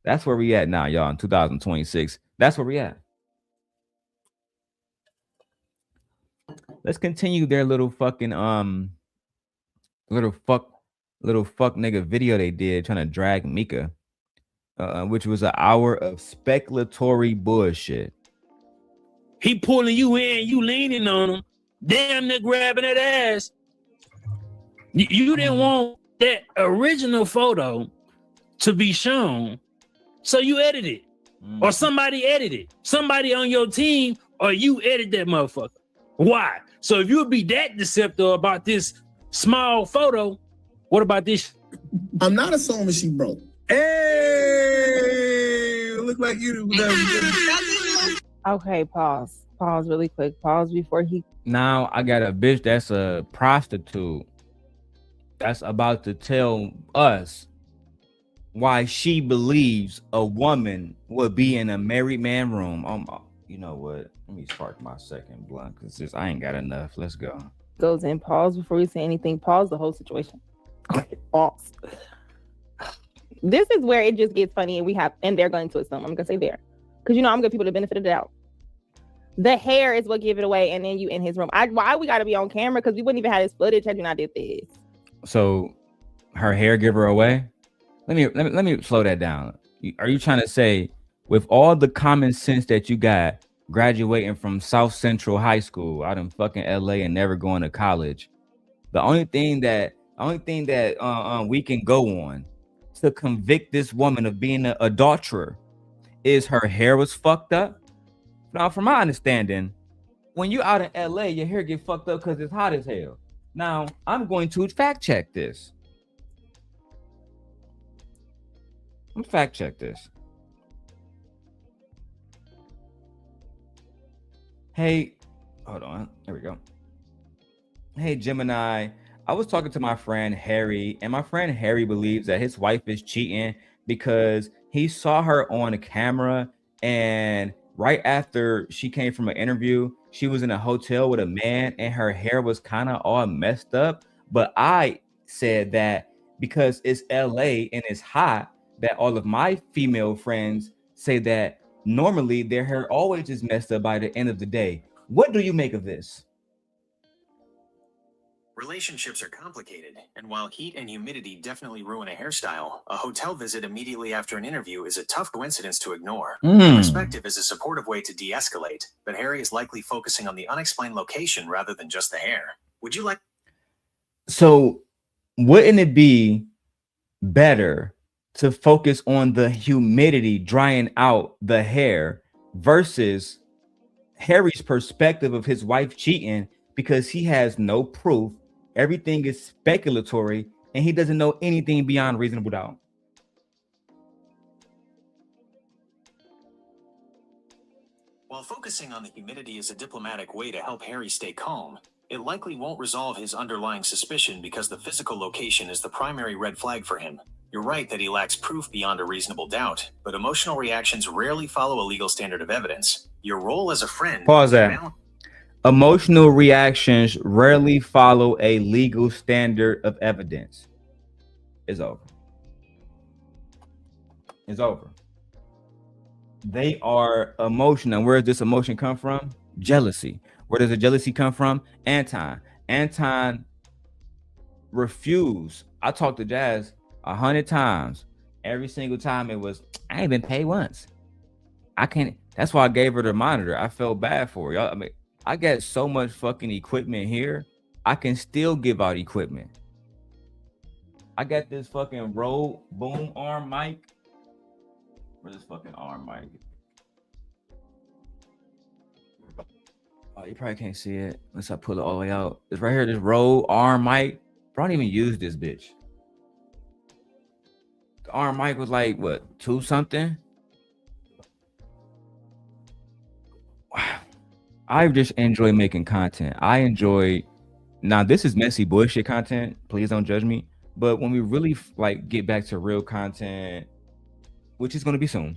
that's where we at now, y'all, in 2026. That's where we at. Let's continue their little fucking little fuck nigga video they did trying to drag Micca, which was an hour of speculatory bullshit. He pulling you in, you leaning on him, damn near grabbing that ass. You didn't want that original photo to be shown, so you edited it. Or somebody edited. Somebody on your team, or you edit that motherfucker. Why? So if you would be that deceptive about this small photo, what about this? I'm not assuming she broke. Hey, look like you. Okay, pause really quick. Pause before he. Now I got a bitch that's a prostitute that's about to tell us why she believes a woman would be in a married man room. You know what? Let me spark my second blunt because I ain't got enough. Let's go. Goes in. Pause before you say anything. Pause the whole situation. Pause. This is where it just gets funny, and they're going to assume. I'm gonna say there, because I'm gonna give people the benefit of the doubt. The hair is what give it away, and then you in his room. Why we gotta be on camera? Because we wouldn't even have this footage had you not did this. So, her hair give her away. Let me slow that down. Are you trying to say, with all the common sense that you got graduating from South Central High School out in fucking LA and never going to college, the only thing that we can go on to convict this woman of being an adulterer is her hair was fucked up? Now, from my understanding, when you out in LA, your hair get fucked up because it's hot as hell. Now, I'm going to fact check this. Hey, hold on. There we go. Hey, Gemini. I was talking to my friend Harry, and my friend Harry believes that his wife is cheating because he saw her on camera, and right after she came from an interview, she was in a hotel with a man and her hair was kind of all messed up. But I said that because it's LA and it's hot, that all of my female friends say that normally their hair always is messed up by the end of the day. What do you make of this? Relationships are complicated, and while heat and humidity definitely ruin a hairstyle, a hotel visit immediately after an interview is a tough coincidence to ignore. Perspective is a supportive way to de-escalate, but Harry is likely focusing on the unexplained location rather than just the hair. Would you like... So, wouldn't it be better to focus on the humidity drying out the hair versus Harry's perspective of his wife cheating because he has no proof? Everything is speculatory, and he doesn't know anything beyond reasonable doubt. While focusing on the humidity is a diplomatic way to help Harry stay calm, it likely won't resolve his underlying suspicion because the physical location is the primary red flag for him. You're right that he lacks proof beyond a reasonable doubt, but emotional reactions rarely follow a legal standard of evidence. Your role as a friend... Pause that. Emotional reactions rarely follow a legal standard of evidence. It's over. It's over. They are emotional. Where does this emotion come from? Jealousy. Where does the jealousy come from? Anton. Anton refused. I talked to Jas 100 times. Every single time it was, I ain't been paid once. I can't. That's why I gave her the monitor. I felt bad for her. Y'all, I mean, I got so much fucking equipment here. I can still give out equipment. I got this fucking Rode boom arm mic. Where's this fucking arm mic? Oh, you probably can't see it unless I pull it all the way out. It's right here, this Rode arm mic. Bro, I don't even use this bitch. The arm mic was like, what, 2 something? Wow. I just enjoy making content. I enjoy, now this is messy bullshit content. Please don't judge me. But when we really like get back to real content, which is going to be soon,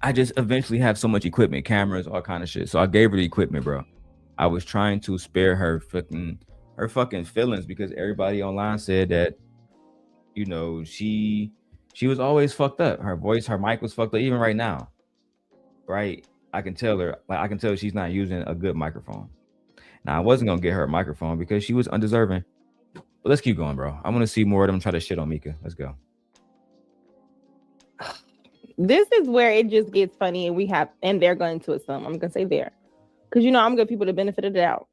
I just eventually have so much equipment, cameras, all kind of shit. So I gave her the equipment, bro. I was trying to spare her fucking feelings because everybody online said that, you know, she was always fucked up. Her voice, her mic was fucked up. Even right now, right? I can tell her, like, I can tell she's not using a good microphone. Now I wasn't gonna get her a microphone because she was undeserving. But let's keep going, bro. I want to see more of them try to shit on Micca. Let's go. This is where it just gets funny, and they're going to assume. I'm gonna say there, because you know I'm giving people the benefit of the doubt.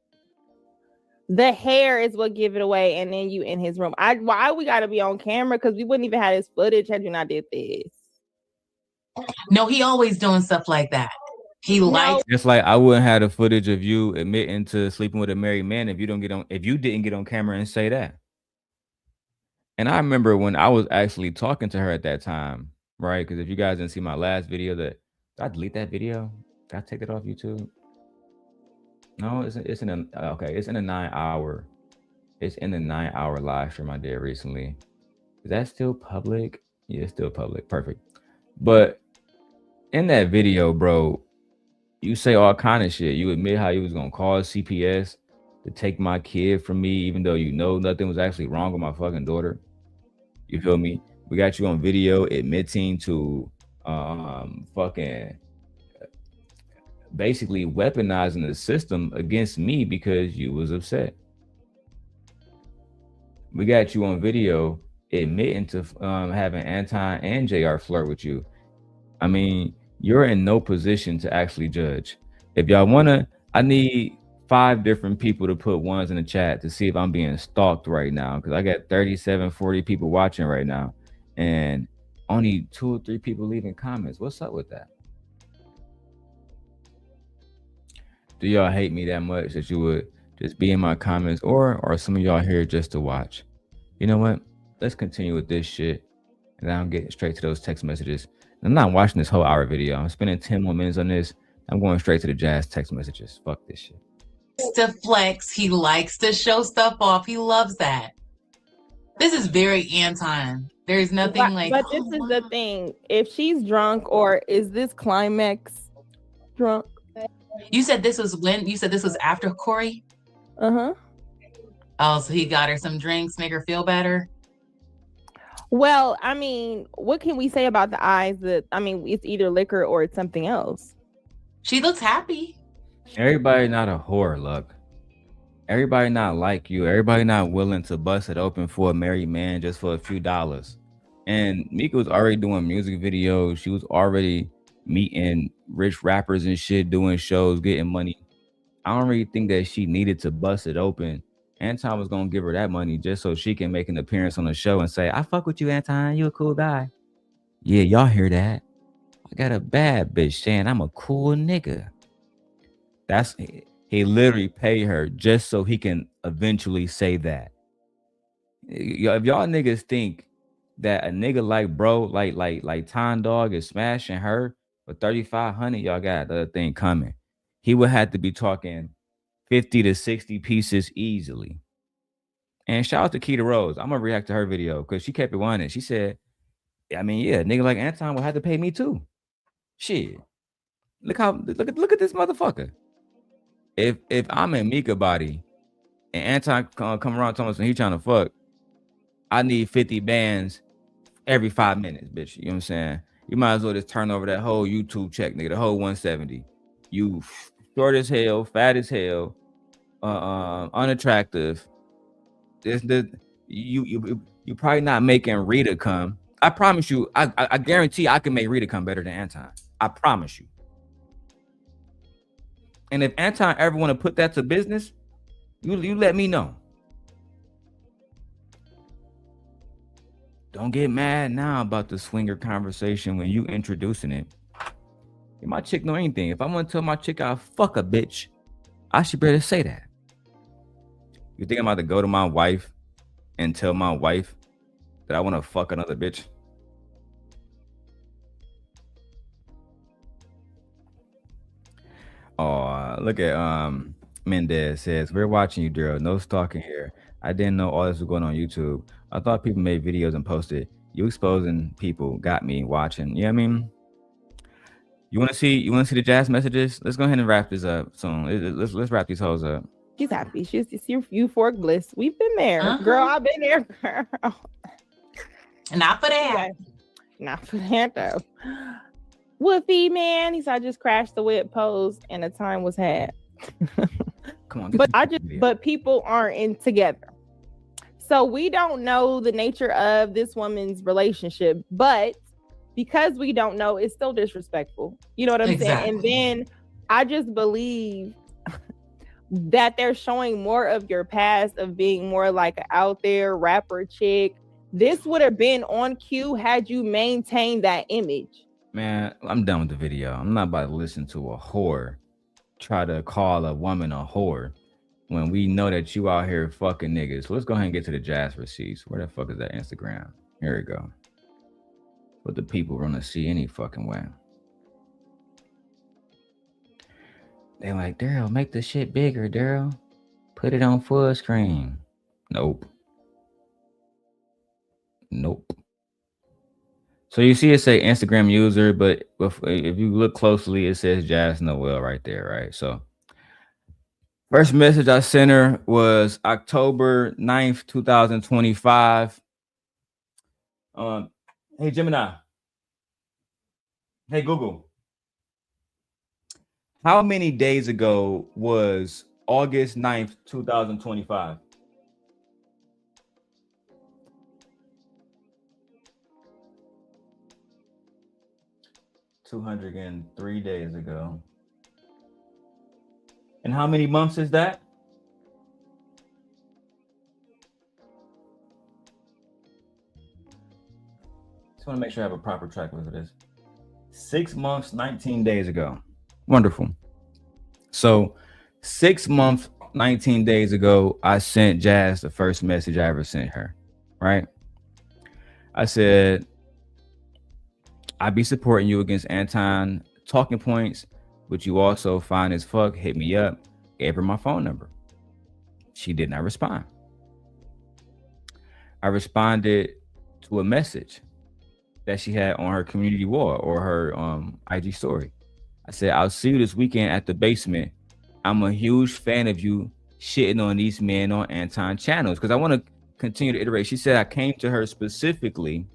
The hair is what give it away, and then you in his room. Why we gotta be on camera? Because we wouldn't even have this footage had you not did this. No, he always doing stuff like that. He likes. Just like I wouldn't have the footage of you admitting to sleeping with a married man if you didn't get on camera and say that. And I remember when I was actually talking to her at that time, right? Because if you guys didn't see my last video, did I delete that video? Did I take it off YouTube? No, it's in a 9 hour. It's in the 9 hour live stream I did recently. Is that still public? Yeah, it's still public. Perfect. But in that video, bro, you say all kind of shit. You admit how you was gonna call CPS to take my kid from me, even though you know nothing was actually wrong with my fucking daughter. You feel me? We got you on video admitting to fucking basically weaponizing the system against me because you was upset. We got you on video admitting to having Anton and JR flirt with you. I mean, you're in no position to actually judge. If y'all wanna, I need 5 different people to put ones in the chat to see if I'm being stalked right now, because I got 37, 40 people watching right now, and only 2 or 3 people leaving comments. What's up with that? Do y'all hate me that much that you would just be in my comments, or are some of y'all here just to watch? You know what? Let's continue with this shit, and I'm getting straight to those text messages. I'm not watching this whole hour video. I'm spending 10 more minutes on this. I'm going straight to the Jas text messages. Fuck this shit. To flex. He likes to show stuff off. He loves that. This is very Anton. There's nothing But this is the thing. If she's drunk, or is this climax drunk? You said this was when? You said this was after Corey? Uh-huh. Oh, so he got her some drinks, make her feel better? Well, I mean, what can we say about the eyes? It's either liquor or it's something else. She looks happy. Everybody not a whore, Luck. Everybody not like you. Everybody not willing to bust it open for a married man just for a few dollars. And Micca was already doing music videos. She was already meeting rich rappers and shit, doing shows, getting money. I don't really think that she needed to bust it open. Anton was gonna give her that money just so she can make an appearance on the show and say, I fuck with you, Anton. You a cool guy. Yeah, y'all hear that? I got a bad bitch saying I'm a cool nigga. He literally paid her just so he can eventually say that. If y'all niggas think that a nigga like bro, like Time Dog is smashing her for 3,500, y'all got the other thing coming. He would have to be talking 50 to 60 pieces easily. And shout out to Keita Rose. I'm gonna react to her video because she kept it 100. She said, I mean, yeah, nigga like Anton will have to pay me too. Shit. Look at this motherfucker. If I'm in Micca body and Anton come around telling us he trying to fuck, I need 50 bands every 5 minutes, bitch. You know what I'm saying? You might as well just turn over that whole YouTube check, nigga, the whole 170. You short as hell, fat as hell, unattractive. You probably not making Rita come. I promise you, I guarantee I can make Rita come better than Anton. I promise you. And if Anton ever want to put that to business, you let me know. Don't get mad now about the swinger conversation when you introducing it. If my chick know anything, if I want to tell my chick I'll fuck a bitch, I should better say that. You think I'm about to go to my wife and tell my wife that I want to fuck another bitch? Oh, look at Mendez says, we're watching you, Darrel. No stalking here. I didn't know all this was going on YouTube. I thought people made videos and posted. You exposing people got me watching. You know what I mean? You want to see the Jas messages? Let's go ahead and wrap this up soon. Let's wrap these hoes up. She's happy. She's euphoric bliss. We've been there, girl. I've been there, girl. Not for that. Not for that though. Woofy man, he said I just crashed the whip pose and a time was had. Come on, but people aren't in together. So we don't know the nature of this woman's relationship, but because we don't know, it's still disrespectful. You know what I'm saying? And then I just believe that they're showing more of your past of being more like an out there rapper chick. This would have been on cue had you maintained that image. Man, I'm done with the video. I'm not about to listen to a whore try to call a woman a whore when we know that you out here fucking niggas. So let's go ahead and get to the Jas receipts. Where the fuck is that Instagram? Here we go. What the people want to see any fucking way. They like, Darrel, make the shit bigger, Darrel. Put it on full screen. Nope. So you see it say Instagram user, but if you look closely, it says Jas Hoelle right there, right? So first message I sent her was October 9th, 2025. Hey, Gemini. Hey, Google. How many days ago was August 9th, 2025? $203 days ago. And how many months is that? Just want to make sure I have a proper track list of this. 6 months, 19 days ago. Wonderful. So 6 months, 19 days ago, I sent Jas the first message I ever sent her, right? I said, I be supporting you against Anton talking points, but you also fine as fuck. Hit me up. Gave her my phone number. She did not respond. I responded to a message that she had on her community wall or her IG story. I said, I'll see you this weekend at the basement. I'm a huge fan of you shitting on these men on Anton channels because I want to continue to iterate. She said I came to her specifically.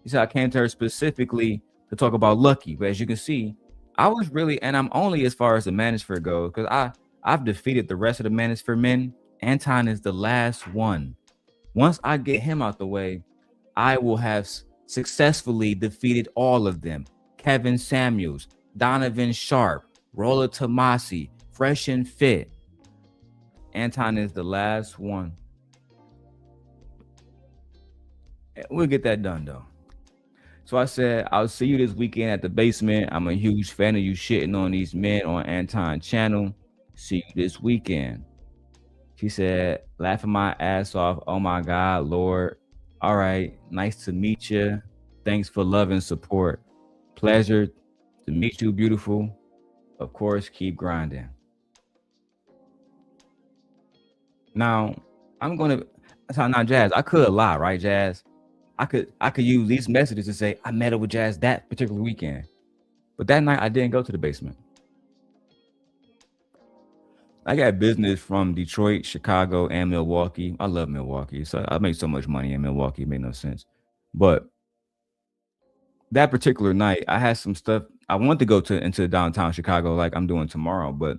She said I came to her specifically to talk about Lucky. But as you can see, I was really, and I'm only as far as the manosphere goes, because I've defeated the rest of the manosphere men. Anton is the last one. Once I get him out the way, I will have successfully defeated all of them. Kevin Samuels, Donovan Sharp, Rolla Tomasi, Fresh and Fit. Anton is the last one. We'll get that done though. So I said, I'll see you this weekend at the basement. I'm a huge fan of you shitting on these men on Anton channel. See you this weekend. She said, laughing my ass off. Oh my God, Lord. All right. Nice to meet you. Thanks for love and support. Pleasure to meet you, beautiful. Of course, keep grinding. Now, I'm gonna now, Jas, I could lie, right, Jas? I could use these messages to say I met up with Jas that particular weekend. But that night I didn't go to the basement. I got business from Detroit, Chicago, and Milwaukee. I love Milwaukee. So I make so much money in Milwaukee, it made no sense. But that particular night, I had some stuff. I wanted to go into downtown Chicago like I'm doing tomorrow, but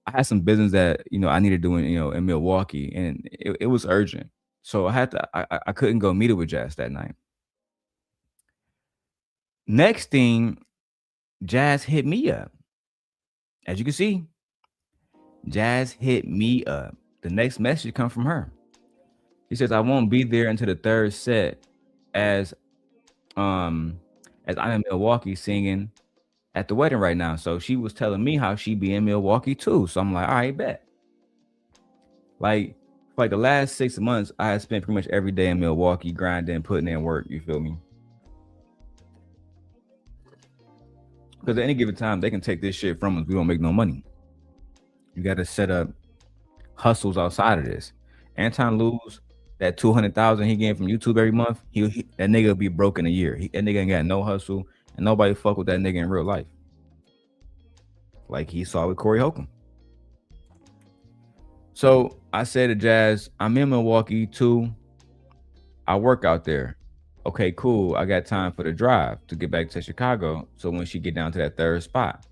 I had some business that I needed doing in Milwaukee, and it was urgent. So I couldn't go meet it with Jas that night. Next thing, Jas hit me up. As you can see, Jas hit me up. The next message come from her. She says, I won't be there until the third set as I'm in Milwaukee singing at the wedding right now. So she was telling me how she be in Milwaukee too. So I'm like, all right, bet. Like the last 6 months, I had spent pretty much every day in Milwaukee grinding, putting in work. You feel me? Because at any given time, they can take this shit from us. We don't make no money. You got to set up hustles outside of this. Anton lose that 200,000 he getting from YouTube every month. That nigga will be broke in a year. That nigga ain't got no hustle, and nobody fuck with that nigga in real life. Like he saw with Corey Holcomb. So I said to Jas, I'm in Milwaukee too. I work out there. Okay, cool. I got time for the drive to get back to Chicago. So when she get down to that third spot,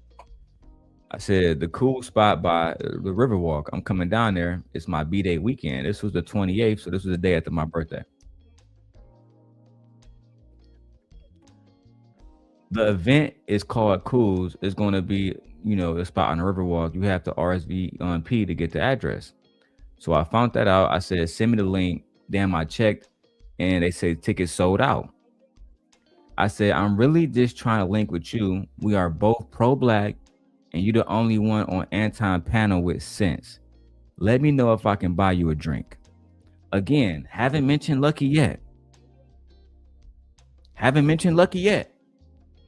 I said the cool spot by the Riverwalk. I'm coming down there. It's my B-Day weekend. This was the 28th, so this was the day after my birthday. The event is called Cool's. It's going to be, the spot on the Riverwalk. You have to RSVP to get the address. So I found that out. I said, send me the link. Damn, I checked, and they said tickets sold out. I said, I'm really just trying to link with you. We are both pro-black, and you're the only one on Anton panel with sense. Let me know if I can buy you a drink. Again, haven't mentioned Lucky yet.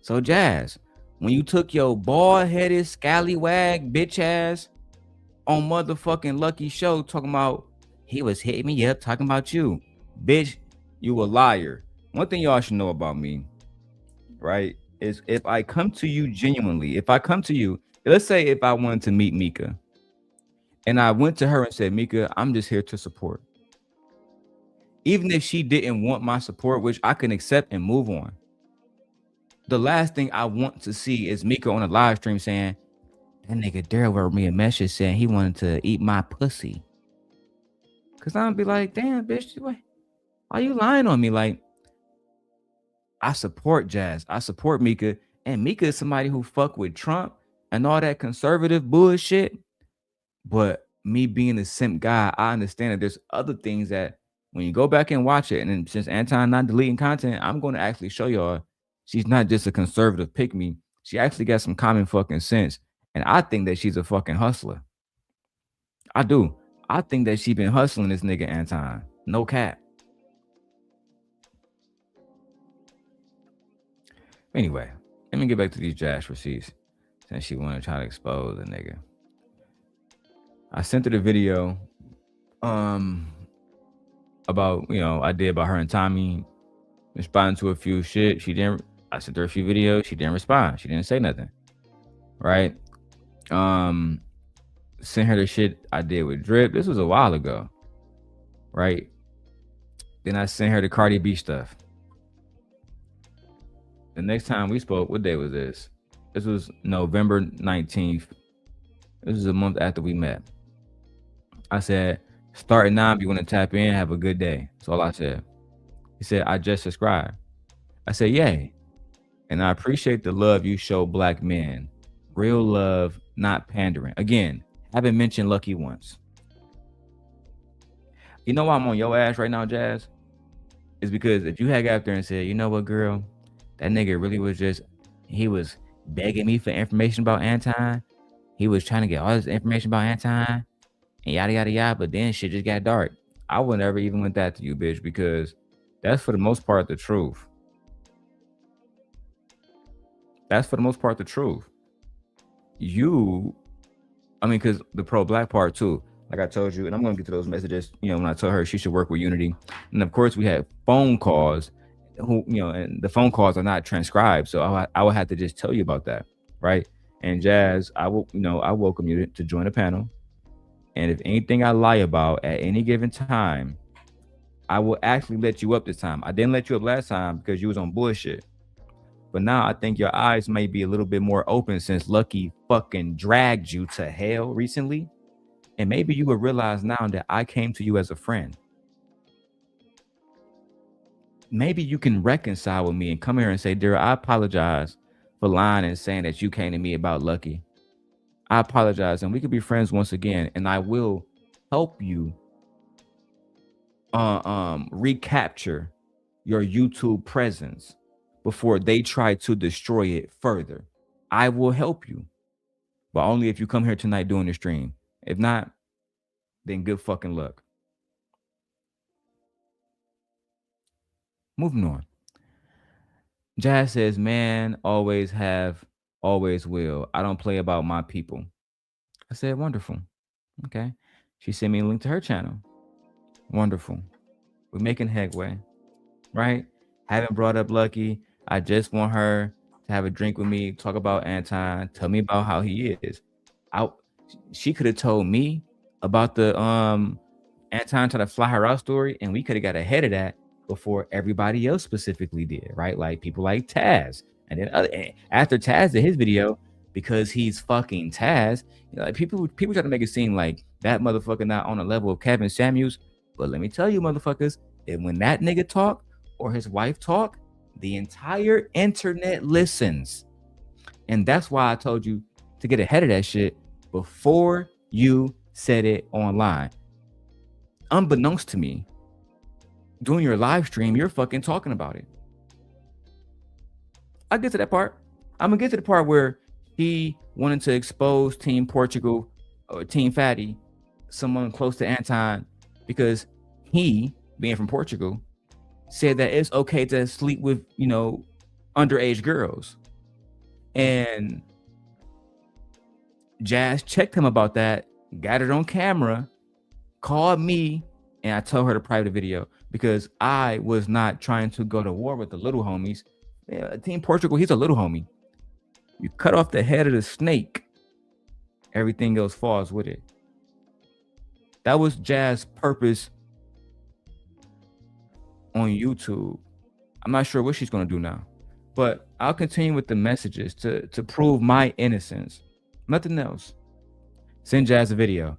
So Jas, when you took your bald-headed, scallywag bitch ass on motherfucking Lucky show talking about he was hitting me up talking about you, bitch, you a liar. One thing y'all should know about me, right, is if I come to you genuinely, let's say if I wanted to meet Micca and I went to her and said, Micca, I'm just here to support. Even if she didn't want my support, which I can accept and move on. The last thing I want to see is Micca on a live stream saying, that nigga Darrel wrote me a message saying he wanted to eat my pussy. Cause I'm be like, damn, bitch, why are you lying on me? Like, I support Jas. I support Micca. And Micca is somebody who fuck with Trump and all that conservative bullshit. But me being a simp guy, I understand that there's other things that when you go back and watch it, and then since Anton not deleting content, I'm going to actually show y'all she's not just a conservative pick me. She actually got some common fucking sense. And I think that she's a fucking hustler. I do. I think that she been hustling this nigga Anton. No cap. Anyway, let me get back to these Jas receipts since she want to try to expose the nigga. I sent her the video about, I did about her and Tommy responding to a few shit. I sent her a few videos. She didn't respond. She didn't say nothing. Right? Sent her the shit I did with Drip. This was a while ago. Right? Then I sent her the Cardi B stuff. The next time we spoke, what day was this? This was November 19th. This is a month after we met. I said, start at 9 if you want to tap in, have a good day. That's all I said. He said, I just subscribed. I said, yay. And I appreciate the love you show black men. Real love, not pandering. Again, haven't mentioned Lucky once. You know why I'm on your ass right now, Jas? It's because if you had got up there and said, you know what, girl? That nigga really was he was begging me for information about Anton. he was trying to get all this information about Anton and yada yada yada, but then shit just got dark. I would never even went that to you, bitch, because that's for the most part the truth. That's for the most part the truth. Because the pro-black part too, like I told you, and I'm gonna get to those messages, when I told her she should work with Unity. And of course we had phone calls and the phone calls are not transcribed. So I would have to just tell you about that, right? And Jas, I welcome you to join the panel. And if anything I lie about at any given time, I will actually let you up this time. I didn't let you up last time because you was on bullshit. But now I think your eyes may be a little bit more open since Lucky fucking dragged you to hell recently. And maybe you will realize now that I came to you as a friend. Maybe you can reconcile with me and come here and say, Darrel, I apologize for lying and saying that you came to me about Lucky. I apologize, and we could be friends once again, and I will help you recapture your YouTube presence before they try to destroy it further. I will help you, but only if you come here tonight doing the stream. If not, then good fucking luck. Moving on. Jas says, man, always have, always will. I don't play about my people. I said, wonderful. Okay. She sent me a link to her channel. Wonderful. We're making headway, right? Haven't brought up Lucky. I just want her to have a drink with me, talk about Anton, tell me about how he is. She could have told me about the Anton trying to fly her out story, and we could have got ahead of that before everybody else specifically did, right? Like people like Taz. And then after Taz did his video, because he's fucking Taz, like people try to make it seem like that motherfucker not on the level of Kevin Samuels. But let me tell you, motherfuckers, that when that nigga talk or his wife talk, the entire internet listens. And that's why I told you to get ahead of that shit before you said it online. Unbeknownst to me, doing your live stream, you're fucking talking about it. I'll get to that part. I'm gonna get to the part where he wanted to expose Team Portugal or Team Fatty, someone close to Anton, because he, being from Portugal, said that it's okay to sleep with, underage girls. And Jas checked him about that, got it on camera, called me, and I told her to private video because I was not trying to go to war with the little homies. Team Portugal, he's a little homie. You cut off the head of the snake, everything else falls with it. That was Jas' purpose on YouTube. I'm not sure what she's going to do now, but I'll continue with the messages to prove my innocence. Nothing else. Send Jas a video.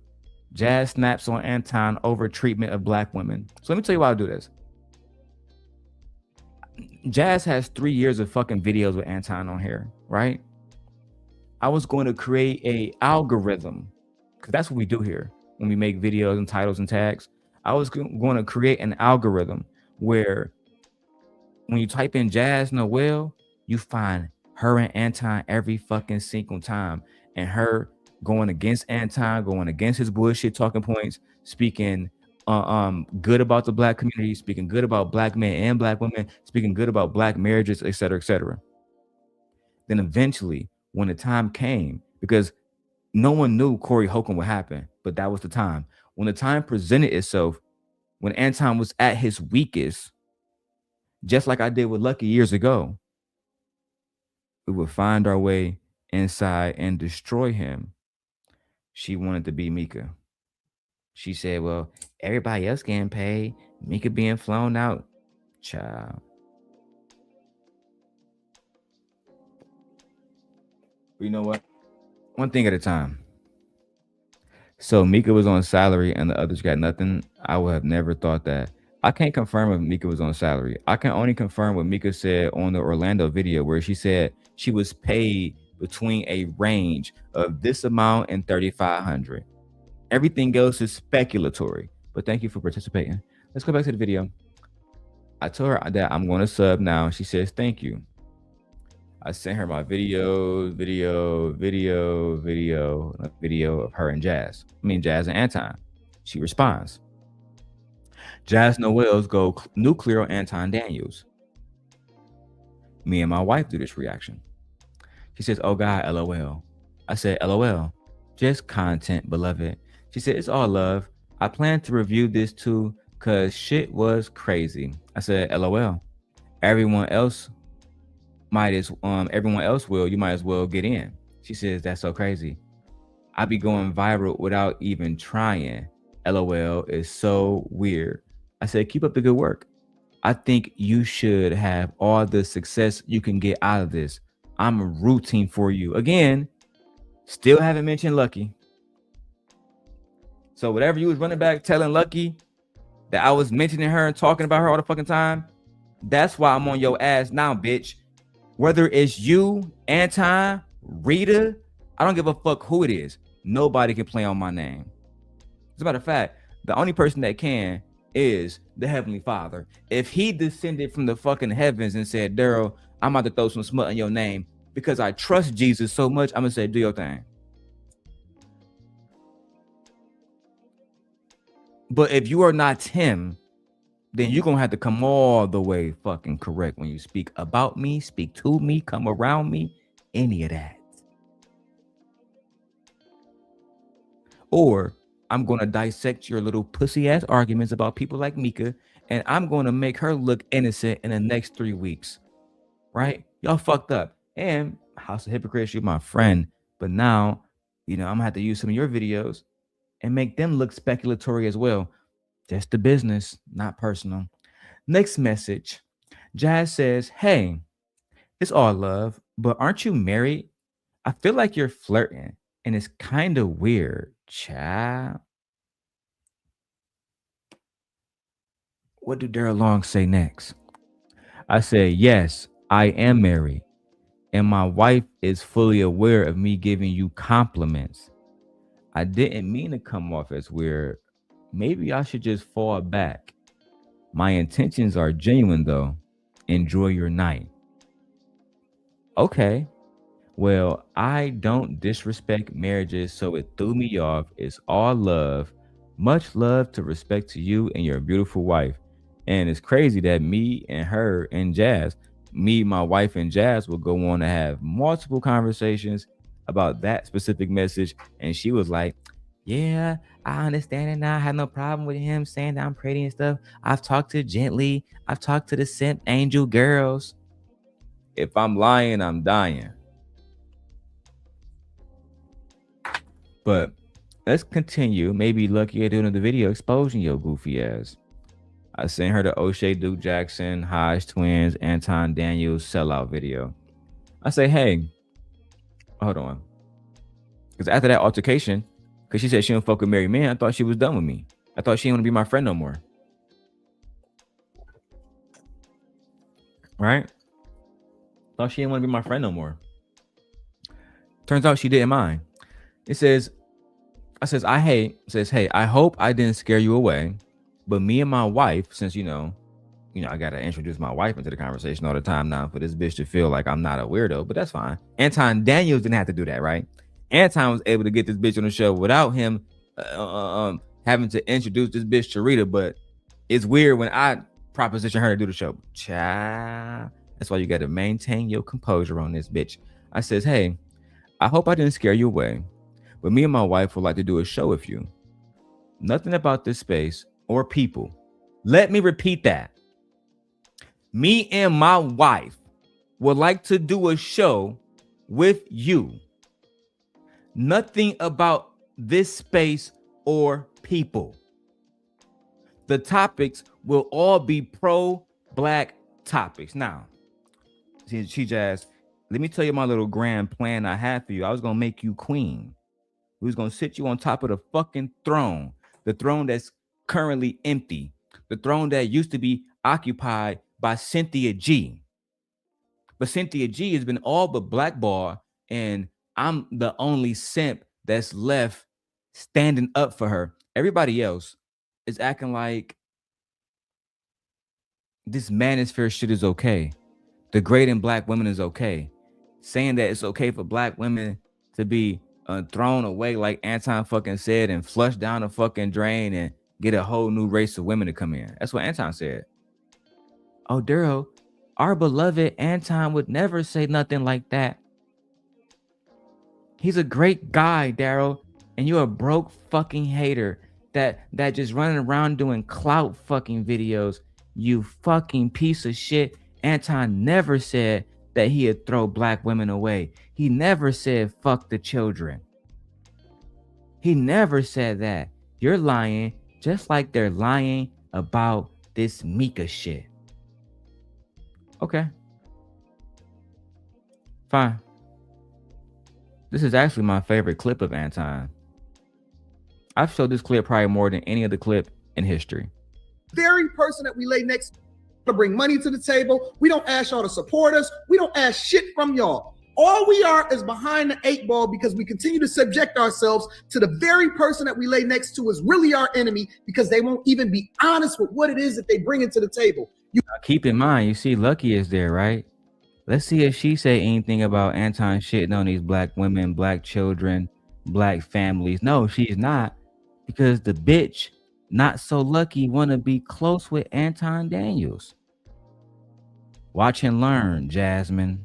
Jas snaps on Anton over treatment of black women. So let me tell you why I'll do this. Jas has 3 years of fucking videos with Anton on here, right? I was going to create a algorithm, because that's what we do here when we make videos and titles and tags. I was going to create an algorithm where when you type in Jas Hoelle, you find her and Anton every fucking single time, and her going against Anton, going against his bullshit talking points, speaking good about the black community, speaking good about black men and black women, speaking good about black marriages, et cetera, et cetera. Then eventually, when the time came, because no one knew Corey Holcomb would happen, but that was the time. When the time presented itself, when Anton was at his weakest, just like I did with Lucky years ago, we would find our way inside and destroy him. She wanted to be Micca. She said, well, everybody else getting paid, Micca being flown out. Child. But you know what? One thing at a time. So Micca was on salary and the others got nothing. I would have never thought that. I can't confirm if Micca was on salary. I can only confirm what Micca said on the Orlando video, where she said she was paid between a range of this amount and 3,500. Everything else is speculatory, but thank you for participating. Let's go back to the video. I told her that I'm going to sub now. She says, thank you. I sent her my video of her and Jas. Jas and Anton. She responds. Jas Noel's go nuclear on Anton Daniels. Me and my wife do this reaction. She says, "Oh God, LOL." I said, "LOL. Just content, beloved." She said, "It's all love. I plan to review this too, cause shit was crazy." I said, "LOL. Everyone else will. You might as well get in." She says, "That's so crazy. I be going viral without even trying. LOL is so weird." I said, "Keep up the good work. I think you should have all the success you can get out of this. I'm rooting for you." Again, still haven't mentioned Lucky. So whatever you was running back telling Lucky that I was mentioning her and talking about her all the fucking time, that's why I'm on your ass now, bitch. Whether it's you, Anton, Rita, I don't give a fuck who it is. Nobody can play on my name. As a matter of fact, the only person that can is the Heavenly Father. If he descended from the fucking heavens and said, "Darrel, I'm about to throw some smut in your name because I trust Jesus so much," I'm gonna say, "Do your thing." But if you are not him, then you're gonna have to come all the way fucking correct when you speak about me, speak to me, come around me, any of that. Or I'm gonna dissect your little pussy ass arguments about people like Micca, and I'm gonna make her look innocent in the next 3 weeks. Right? Y'all fucked up. And House of Hypocrites, you're my friend. But now, I'm gonna have to use some of your videos and make them look speculatory as well. Just the business, not personal. Next message. Jas says, "Hey, it's all love, but aren't you married? I feel like you're flirting, and it's kind of weird, child." What do Darrel Long say next? I say, "Yes, I am married, and my wife is fully aware of me giving you compliments. I didn't mean to come off as weird. Maybe I should just fall back. My intentions are genuine, though. Enjoy your night." Okay. Well, I don't disrespect marriages, so it threw me off. It's all love. Much love to respect to you and your beautiful wife. And it's crazy that me and her and Jas, my wife and Jas will go on to have multiple conversations about that specific message. And she was like, "Yeah, I understand it now. I have no problem with him saying that I'm pretty and stuff. I've talked to Gently. I've talked to the Simp Angel girls. If I'm lying, I'm dying." But let's continue. Maybe Lucky at doing the video exposing your goofy ass. I sent her the O'Shea Duke Jackson, Hodge Twins, Anton Daniels sellout video. I say, "Hey, hold on." Because after that altercation, because she said she don't fuck with married men, I thought she was done with me. I thought she didn't want to be my friend no more. Right? Thought she didn't want to be my friend no more. Turns out she didn't mind. It says, "Hey, I hope I didn't scare you away, but me and my wife, since I gotta introduce my wife into the conversation all the time now for this bitch to feel like I'm not a weirdo, but that's fine." Anton Daniels didn't have to do that, right? Anton was able to get this bitch on the show without him having to introduce this bitch to Rita, but it's weird when I proposition her to do the show. Child. That's why you gotta maintain your composure on this bitch. I says, "Hey, I hope I didn't scare you away, but me and my wife would like to do a show with you. Nothing about this space or people." Let me repeat that. Me and my wife would like to do a show with you. Nothing about this space or people. The topics will all be pro-black topics. Now, she Jas, let me tell you my little grand plan I had for you. I was going to make you queen. We was going to sit you on top of the fucking throne. The throne that's currently empty. The throne that used to be occupied by Cynthia G. But Cynthia G has been all but blackballed, and I'm the only simp that's left standing up for her. Everybody else is acting like this manosphere shit is okay. Degrading black women is okay. saying that it's okay for black women to be thrown away, like Anton fucking said, and flushed down the fucking drain and get a whole new race of women to come in. That's what Anton said. Oh, Darrel, our beloved Anton would never say nothing like that. He's a great guy, Darrel, and you're a broke fucking hater that just running around doing clout fucking videos. You fucking piece of shit. Anton never said that he'd throw black women away. He never said fuck the children. He never said that. You're lying, just like they're lying about this Micca shit. Okay. Fine. This is actually my favorite clip of Anton. I've showed this clip probably more than any other clip in history. Very person that we lay next to bring money to the table. We don't ask y'all to support us. We don't ask shit from y'all. All we are is behind the 8 ball because we continue to subject ourselves to the very person that we lay next to is really our enemy because they won't even be honest with what it is that they bring into the table. Keep in mind, you see Lucky is there, right? Let's see if she say anything about Anton shitting on these black women, black children, black families. No, she's not, because the bitch NotSoLucki want to be close with Anton Daniels. Watch and learn, Jasmine.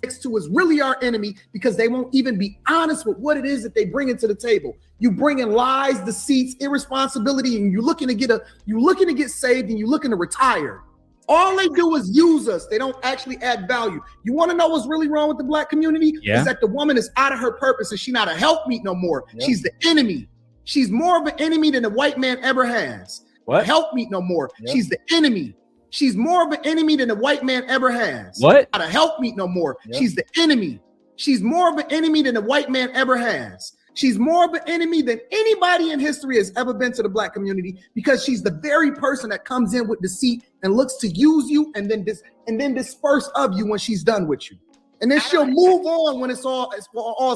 Next to is really our enemy because they won't even be honest with what it is that they bring into the table. You bring in lies, deceits, irresponsibility, and you're looking to get saved and you're looking to retire. All they do is use us. They don't actually add value. You want to know what's really wrong with the black community? Yeah. Is that the woman is out of her purpose and she's not a helpmeet no more. Yeah. She's the enemy. She's more of an enemy than the white man ever has. What? Helpmeet no more. Yeah. She's the enemy. She's more of an enemy than the white man ever has. What? Not a helpmeet no more. Yeah. She's the enemy. She's more of an enemy than the white man ever has. She's more of an enemy than anybody in history has ever been to the black community because she's the very person that comes in with deceit and looks to use you and then disperse of you when she's done with you. And then she'll move on when it's all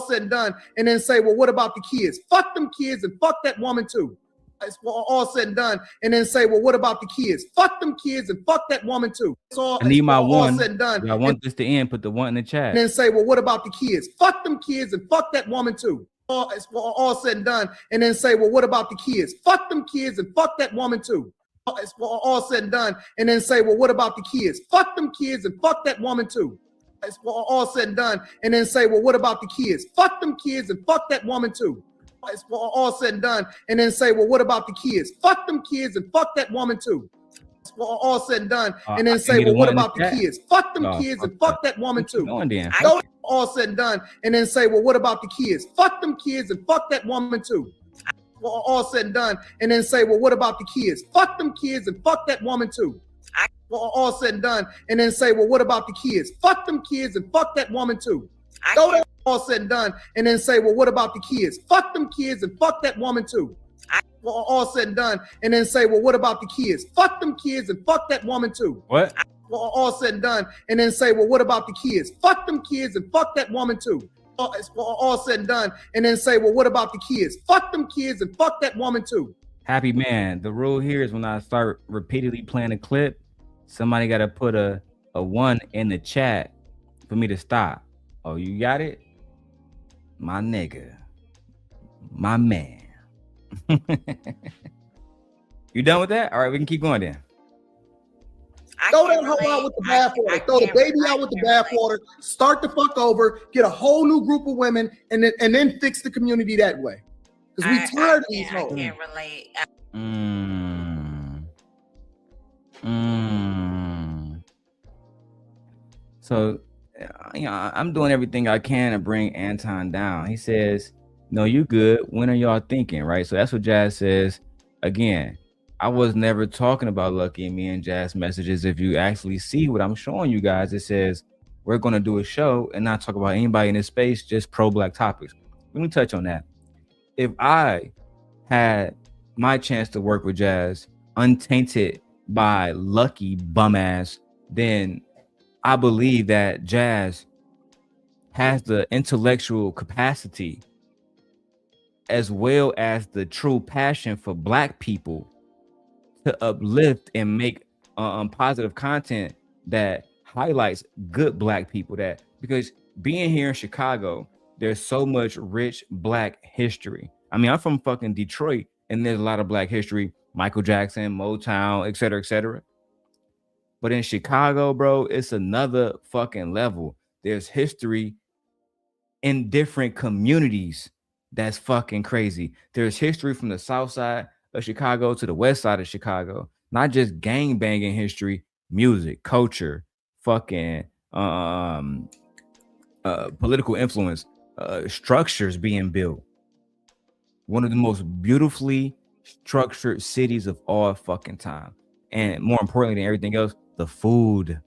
said and done and then say, well, what about the kids? Fuck them kids and fuck that woman too. It's all said and done and then say, well, what about the kids? Fuck them kids and fuck that woman too. I need my one. Said and done. I want this to end. Put the one in the chat. And then say, well, what about the kids? Fuck them kids and fuck that woman too. It's all said and done and then say, well, what about the kids? Fuck them kids and fuck that woman too. It's all said and done and then say, well, what about the kids? Fuck them kids and fuck that woman too. It's all said and done and then say, well, what about the kids? Fuck them kids and fuck that woman too. It's all said and done and then say, well, what about the kids? Fuck them kids and fuck that woman too. It's all said and done and then say, well, what about the kids? Fuck them kids and fuck that woman too. All said and done and then say, well, what about the kids? Fuck them kids and fuck that woman too. All said and done and then say, well, what about the kids? Fuck them kids and fuck that woman too. All said and done and then say, well, what about the kids? Fuck them kids and fuck that woman too. All said and done and then say, well, what about the kids? Fuck them kids and fuck that woman too. All said and done and then say, well, what about the kids? Fuck them kids and fuck that woman too. What? All said and done and then say, well, what about the kids? Fuck them kids and fuck that woman too. All said and done and then say, well, what about the kids? Fuck them kids and fuck that woman too. Happy man. The rule here is when I start repeatedly playing a clip, somebody got to put a 1 in the chat for me to stop. Oh, you got it? My nigga. My man. You done with that? All right, we can keep going then. Throw that hoe out with the bathwater. Throw the baby out with the bathwater. Start the fuck over. Get a whole new group of women, and then fix the community that way. Because we tired of these hoes. I can't relate. So, I'm doing everything I can to bring Anton down. He says, no, you good. When are y'all thinking, right? So that's what Jas says. Again, I was never talking about Lucky and me and Jas messages. If you actually see what I'm showing you guys, it says we're going to do a show and not talk about anybody in this space, just pro-black topics. Let me touch on that. If I had my chance to work with Jas untainted by Lucky bum ass, then I believe that Jas has the intellectual capacity as well as the true passion for black people to uplift and make positive content that highlights good black people, that because being here in Chicago, there's so much rich Black history. I mean, I'm from fucking Detroit, and there's a lot of Black history, Michael Jackson, Motown, et cetera, et cetera. But in Chicago, bro, it's another fucking level. There's history in different communities. That's fucking crazy. There's history from the south side of Chicago to the west side of Chicago. Not just gang banging history, music, culture, fucking political influence, structures being built. One of the most beautifully structured cities of all fucking time. And more importantly than everything else, the food.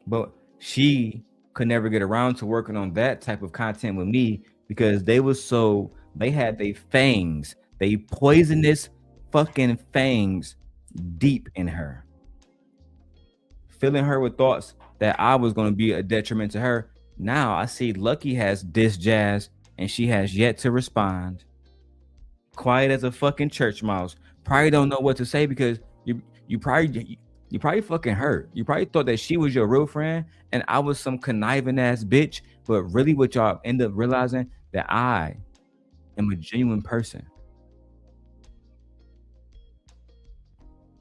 But she could never get around to working on that type of content with me because they had their fangs, they poisonous fucking fangs deep in her, filling her with thoughts that I was going to be a detriment to her. Now I see Lucky has dissed Jas and she has yet to respond. Quiet as a fucking church mouse. Probably don't know what to say because you probably fucking hurt. You probably thought that she was your real friend and I was some conniving ass bitch. But really what y'all end up realizing that I am a genuine person.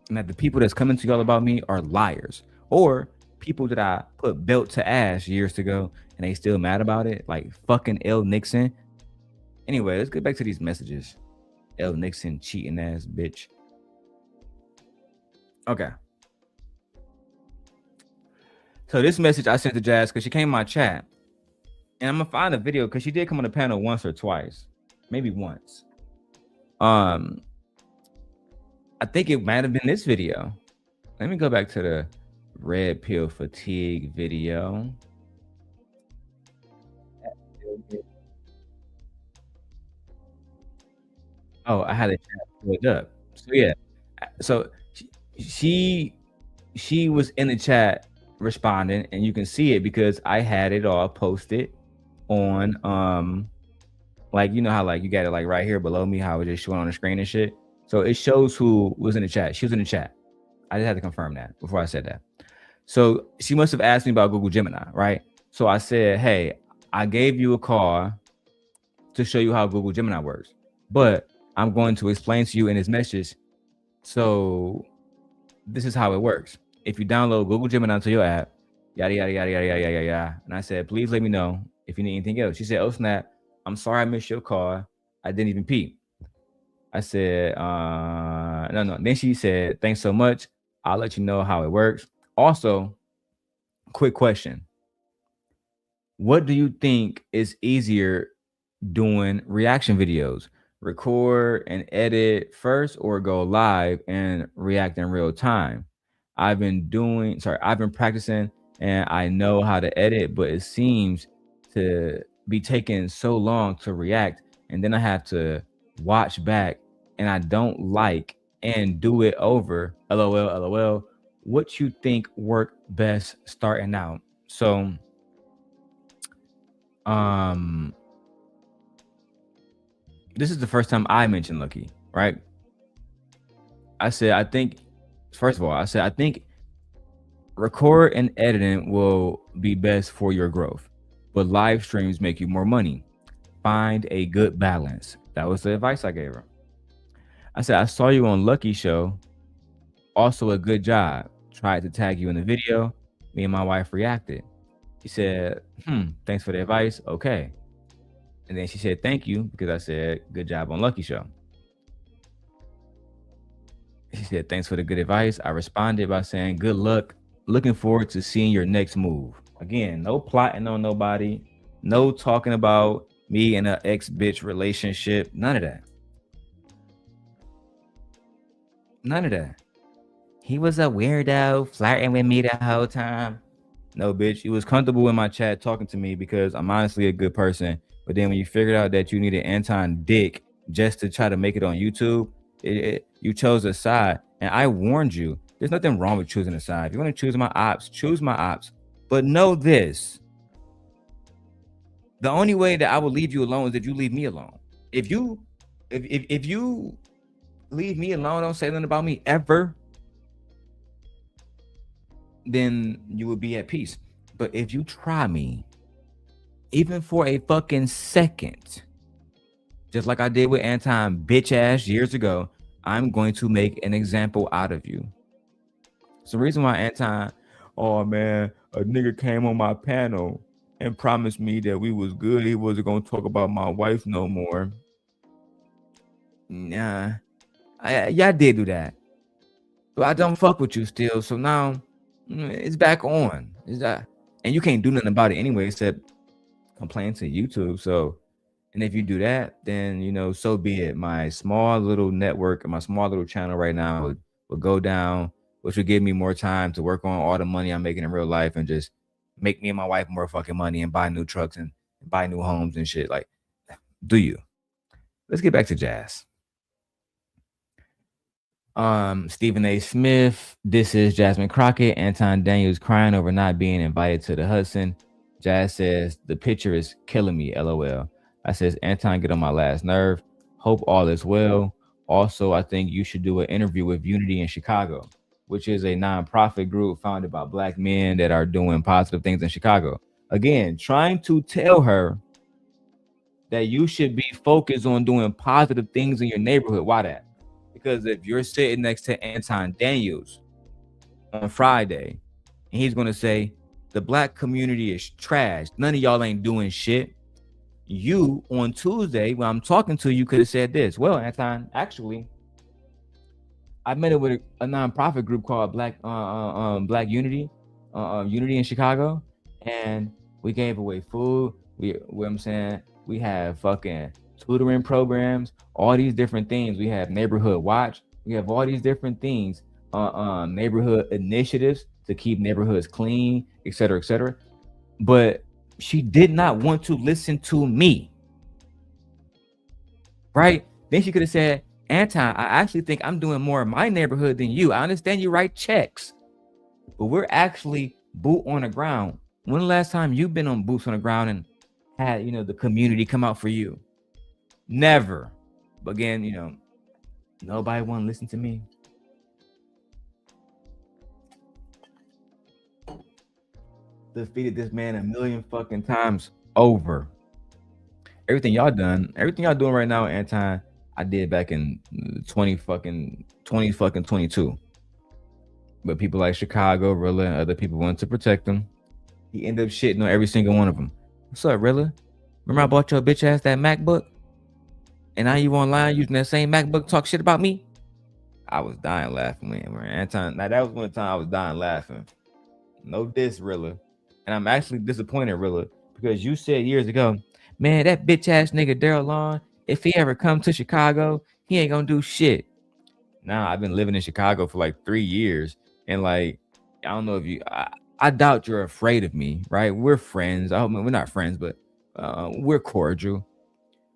And that the people that's coming to y'all about me are liars. Or people that I put belt to ass years ago and they still mad about it. Like fucking L. Nixon. Anyway, let's get back to these messages. L. Nixon, cheating ass bitch. Okay. So this message I sent to Jas because she came in my chat. And I'm gonna find a video because she did come on the panel once or twice. Maybe once. I think it might have been this video. Let me go back to the red pill fatigue video. Oh, I had a chat pulled up. So yeah. So she was in the chat responding, and you can see it because I had it all posted on like, you know how like you got it like right here below me, how it just showing on the screen and shit. So it shows who was in the chat. She was in the chat. I just had to confirm that before I said that. So she must have asked me about Google Gemini, right? So I said, hey, I gave you a call to show you how Google Gemini works, but I'm going to explain to you in this message. So this is how it works. If you download Google Gemini to your app, yada, yada, yada, yada, yada, yada, yada. And I said, please let me know if you need anything else. She said, oh, snap. I'm sorry I missed your call. I didn't even peep. I said, no. Then she said, thanks so much. I'll let you know how it works. Also, quick question. What do you think is easier doing reaction videos? Record and edit first or go live and react in real time? I've been practicing and I know how to edit, but it seems to be taking so long to react. And then I have to watch back and I don't like and do it over. LOL. What you think worked best starting out? So, this is the first time I mentioned Lucky, right? I said, I think record and editing will be best for your growth, but live streams make you more money. Find a good balance. That was the advice I gave her. I said, I saw you on Lucky Show. Also a good job. Tried to tag you in the video. Me and my wife reacted. She said, thanks for the advice. Okay. And then she said, thank you, because I said, good job on Lucky Show. She said, thanks for the good advice. I responded by saying, good luck. Looking forward to seeing your next move. Again, no plotting on nobody. No talking about me and an ex-bitch relationship. None of that. None of that. He was a weirdo flirting with me the whole time. No, bitch. He was comfortable in my chat talking to me because I'm honestly a good person. But then when you figured out that you needed Anton dick just to try to make it on YouTube, you chose a side. And I warned you, there's nothing wrong with choosing a side. If you want to choose my ops, choose my ops. But know this. The only way that I will leave you alone is that you leave me alone. If you leave me alone, don't say nothing about me ever. then you will be at peace. But if you try me, even for a fucking second, just like I did with Anton bitch ass years ago, I'm going to make an example out of you. It's the reason why Anton, oh man, a nigga came on my panel and promised me that we was good. He wasn't gonna talk about my wife no more. Nah, y'all did do that, but I don't fuck with you still. So now it's back on. Is that? And you can't do nothing about it anyway except complain to YouTube. So, and if you do that, then you know, so be it. My small little network and my small little channel right now would go down, which would give me more time to work on all the money I'm making in real life and just make me and my wife more fucking money and buy new trucks and buy new homes and shit. Like, do you? Let's get back to Jas. Stephen A. Smith, this is Jasmine Crockett. Anton Daniels crying over not being invited to the Hudson. Jas says, the picture is killing me, LOL. I says, Anton, get on my last nerve. Hope all is well. Also, I think you should do an interview with Unity in Chicago, which is a nonprofit group founded by Black men that are doing positive things in Chicago. Again, trying to tell her that you should be focused on doing positive things in your neighborhood. Why that? Because if you're sitting next to Anton Daniels on Friday, and he's going to say, the Black community is trash, none of y'all ain't doing shit. You, on Tuesday, when I'm talking to you, could have said this. Well, Anton, actually, I met it with a nonprofit group called Black Unity, Unity in Chicago, and we gave away food. We have fucking tutoring programs, all these different things. We have neighborhood watch. We have all these different things, neighborhood initiatives to keep neighborhoods clean, et cetera, et cetera. But she did not want to listen to me, right? Then she could have said, Anton, I actually think I'm doing more in my neighborhood than you. I understand you write checks, but we're actually boot on the ground. When the last time you've been on boots on the ground and had, you know, the community come out for you? Never. But again, you know, nobody want to listen to me. Defeated this man a million fucking times over. Everything y'all doing right now, Anton, I did back in 2022. But people like Chicago, Rilla, and other people wanted to protect him. He ended up shitting on every single one of them. What's up, Rilla? Remember I bought your bitch ass that MacBook? And now you online using that same MacBook talk shit about me? I was dying laughing when Anton. Now that was one time I was dying laughing. No diss, Rilla. And I'm actually disappointed, Rilla, because you said years ago, man, that bitch ass nigga Darrel, if he ever come to Chicago, he ain't gonna do shit. Now I've been living in Chicago for like 3 years, and like, I don't know if you, I doubt you're afraid of me, right? We're friends. I hope we're not friends, but we're cordial.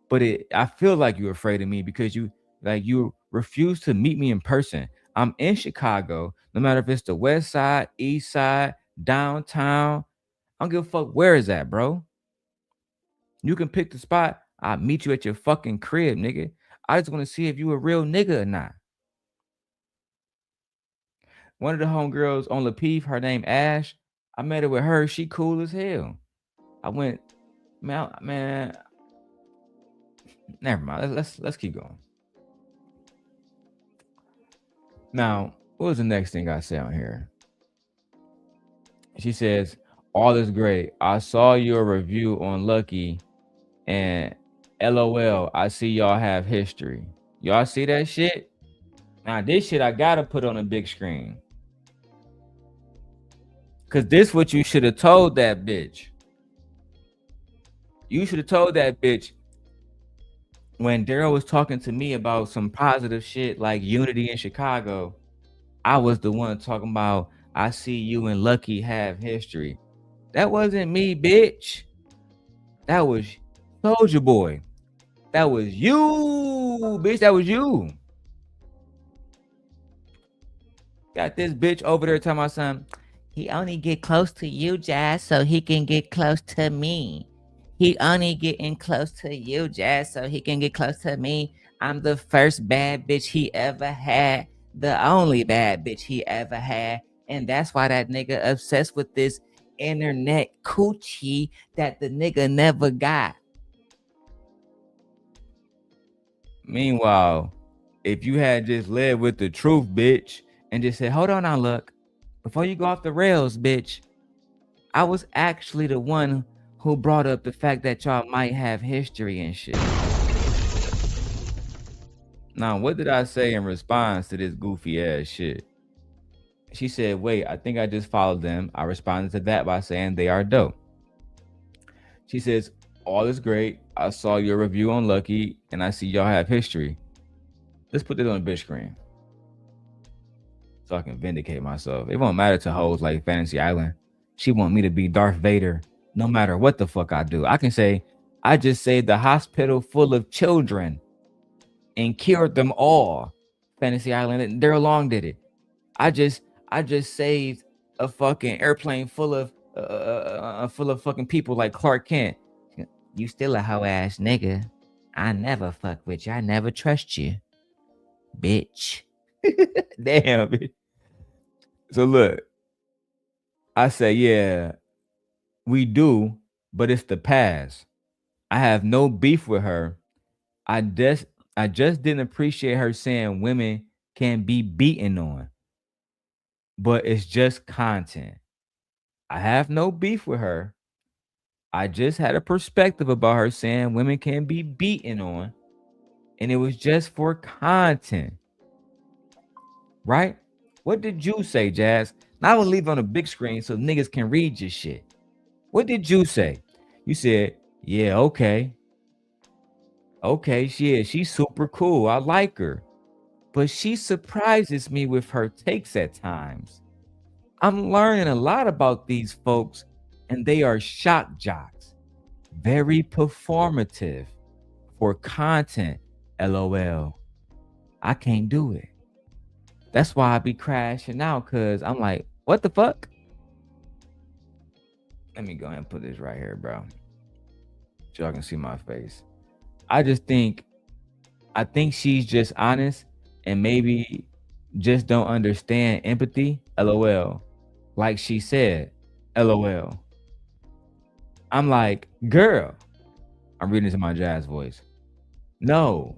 But I feel like you're afraid of me because you refuse to meet me in person. I'm in Chicago, no matter if it's the west side, east side, downtown. I don't give a fuck where is that, bro. You can pick the spot. I'll meet you at your fucking crib, nigga. I just want to see if you a real nigga or not. One of the homegirls on Lapeef, her name Ash. I met her with her. She cool as hell. I went, man. Never mind. Let's keep going. Now, what was the next thing I said on here? She says, all is great. I saw your review on Lucky and LOL, I see y'all have history. Y'all see that shit? Now, this shit I gotta put on a big screen. Cause this what you should have told that bitch. You should have told that bitch when Darrel was talking to me about some positive shit like Unity in Chicago. I was the one talking about, I see you and Lucky have history. That wasn't me, bitch. That was Soulja Boy. That was you, bitch. That was you. Got this bitch over there telling my son, he only get close to you, Jas, so he can get close to me. He only getting close to you, Jas, so he can get close to me. I'm the first bad bitch he ever had, the only bad bitch he ever had, And that's why that nigga obsessed with this internet coochie that the nigga never got. Meanwhile, if you had just led with the truth, bitch, and just said, hold on now, look, before you go off the rails, bitch, I was actually the one who brought up the fact that y'all might have history and shit. Now, what did I say in response to this goofy ass shit? She said, wait, I think I just followed them. I responded to that by saying they are dope. She says, all is great. I saw your review on Lucky and I see y'all have history. Let's put this on the bitch screen so I can vindicate myself. It won't matter to hoes like Fantasy Island. She want me to be Darth Vader no matter what the fuck I do. I can say, I just saved a hospital full of children and cured them all. Fantasy Island, and Darrel Long did it. I just saved a fucking airplane full of fucking people like Clark Kent. You still a hoe ass nigga. I never fuck with you. I never trust you, bitch. Damn, bitch. So look, I say, yeah, we do, but it's the past. I have no beef with her. I just didn't appreciate her saying women can be beaten on, but it's just content. I have no beef with her. I just had a perspective about her saying women can be beaten on, and it was just for content. Right? What did you say, Jas? Now I will leave it on a big screen so niggas can read your shit. What did you say? You said, yeah, okay. Okay, she's super cool. I like her. But she surprises me with her takes at times. I'm learning a lot about these folks, and they are shock jocks. Very performative for content, LOL. I can't do it. That's why I be crashing out, because I'm like, what the fuck? Let me go ahead and put this right here, bro, so y'all can see my face. I think she's just honest and maybe just don't understand empathy, LOL. Like she said, LOL. I'm like, girl, I'm reading this in my Jas voice. No,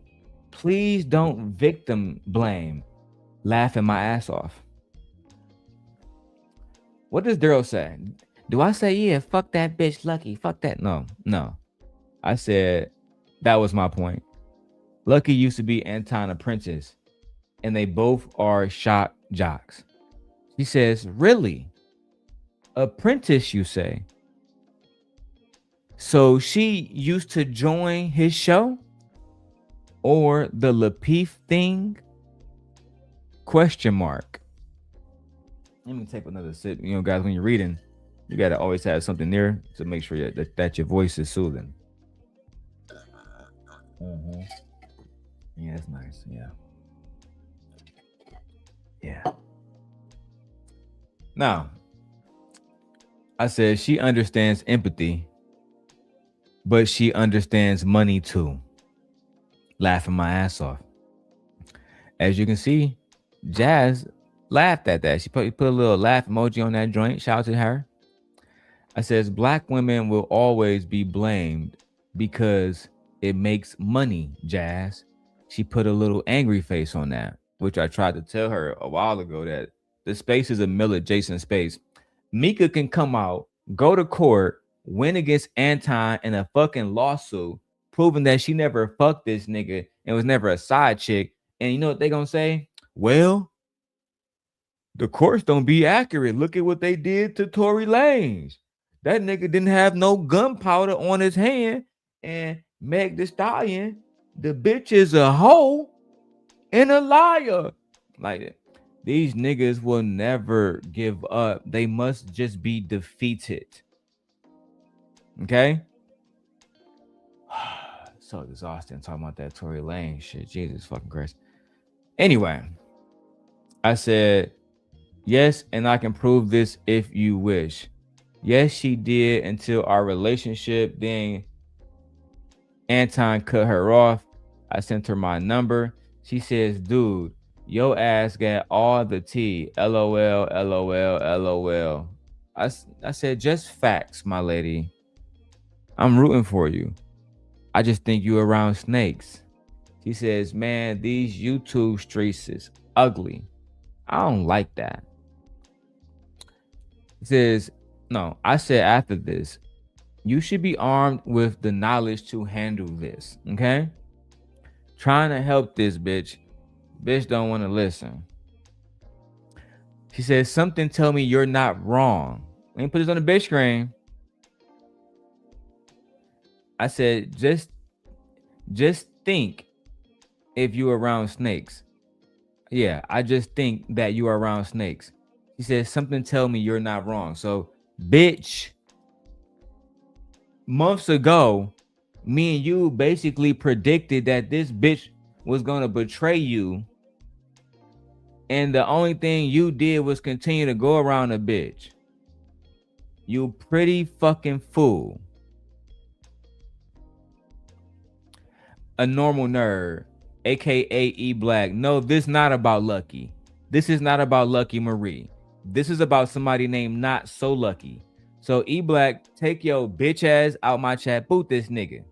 please don't victim blame. Laughing my ass off. What does Darrel say? Do I say, yeah, fuck that bitch Lucky, fuck that? No. I said, that was my point. Lucky used to be Anton apprentice, and they both are shock jocks. She says, really? Apprentice, you say? So she used to join his show? Or the Lapeef thing? Question mark. Let me take another sip. You know, guys, when you're reading, you got to always have something there to make sure that your voice is soothing. Yeah, that's nice. Yeah. Now, I said she understands empathy, but she understands money too. Laughing my ass off. As you can see, Jas laughed at that. She put a little laugh emoji on that joint. Shout out to her. I says, black women will always be blamed because it makes money, Jas. She put a little angry face on that, which I tried to tell her a while ago that the space is a mill adjacent space. Micca can come out, go to court, win against Anton in a fucking lawsuit, proving that she never fucked this nigga and was never a side chick. And you know what they gonna say? Well, the courts don't be accurate. Look at what they did to Tory Lanez. That nigga didn't have no gunpowder on his hand. And Meg Thee Stallion, the bitch is a hoe and a liar. Like, these niggas will never give up. They must just be defeated. Okay? So exhausting talking about that Tory Lanez shit. Jesus fucking Christ. Anyway, I said, yes, and I can prove this if you wish. Yes, she did until our relationship. Then Anton cut her off. I sent her my number. She says, dude, Yo ass got all the tea. LOL, LOL, LOL. I said, just facts, my lady. I'm rooting for you. I just think you around snakes. She says, man, these YouTube streets is ugly. I don't like that. He says, no, I said after this, you should be armed with the knowledge to handle this, okay? Trying to help this bitch. Bitch don't want to listen. She says, something tell me you're not wrong. Let me put this on the bitch screen. I said, just think if you around snakes. Yeah, I just think that you are around snakes. She says, something tell me you're not wrong. So, bitch, months ago, me and you basically predicted that this bitch was gonna betray you. And the only thing you did was continue to go around a bitch. You pretty fucking fool. A normal nerd, aka E Black. No, this is not about Lucky. This is not about Lucky Marie. This is about somebody named NotSoLucki. So E Black, take your bitch ass out my chat. Boot this nigga.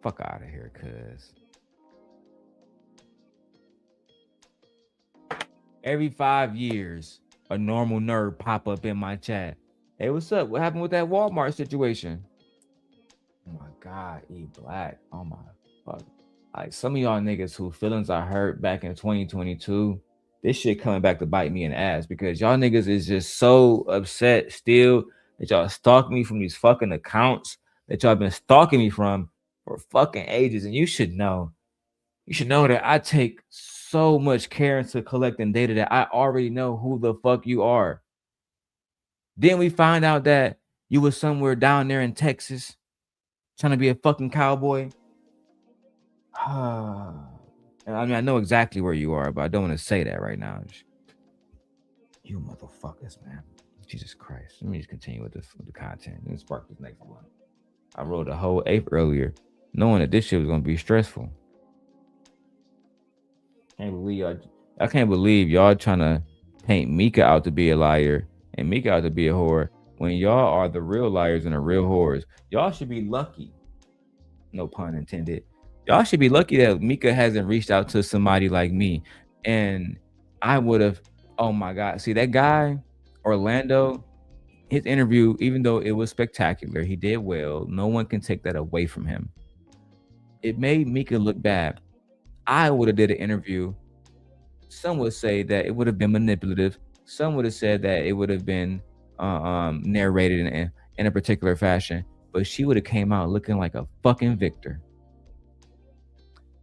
Fuck out of here, cuz. Every 5 years, a normal nerd pop up in my chat. Hey, what's up? What happened with that Walmart situation? Oh my God, E Black. Oh my fuck. Like some of y'all niggas whose feelings I hurt back in 2022, this shit coming back to bite me in the ass because y'all niggas is just so upset still that y'all stalking me from these fucking accounts that y'all been stalking me from for fucking ages. And you should know that I take so much care into collecting data that I already know who the fuck you are. Then we find out that you was somewhere down there in Texas trying to be a fucking cowboy. And I mean, I know exactly where you are, but I don't want to say that right now. You motherfuckers, man. Jesus Christ. Let me just continue with the content and spark this next one. I wrote a whole ape earlier, knowing that this shit was gonna be stressful. I can't believe y'all trying to paint Micca out to be a liar and Micca out to be a whore when y'all are the real liars and the real whores. Y'all should be lucky. No pun intended. Y'all should be lucky that Micca hasn't reached out to somebody like me. And I would have, oh my God. See, that guy, Orlando, his interview, even though it was spectacular, he did well. No one can take that away from him. It made Micca look bad. I would have did an interview. Some would say that it would have been manipulative. Some would have said that it would have been narrated in a particular fashion. But she would have came out looking like a fucking victor.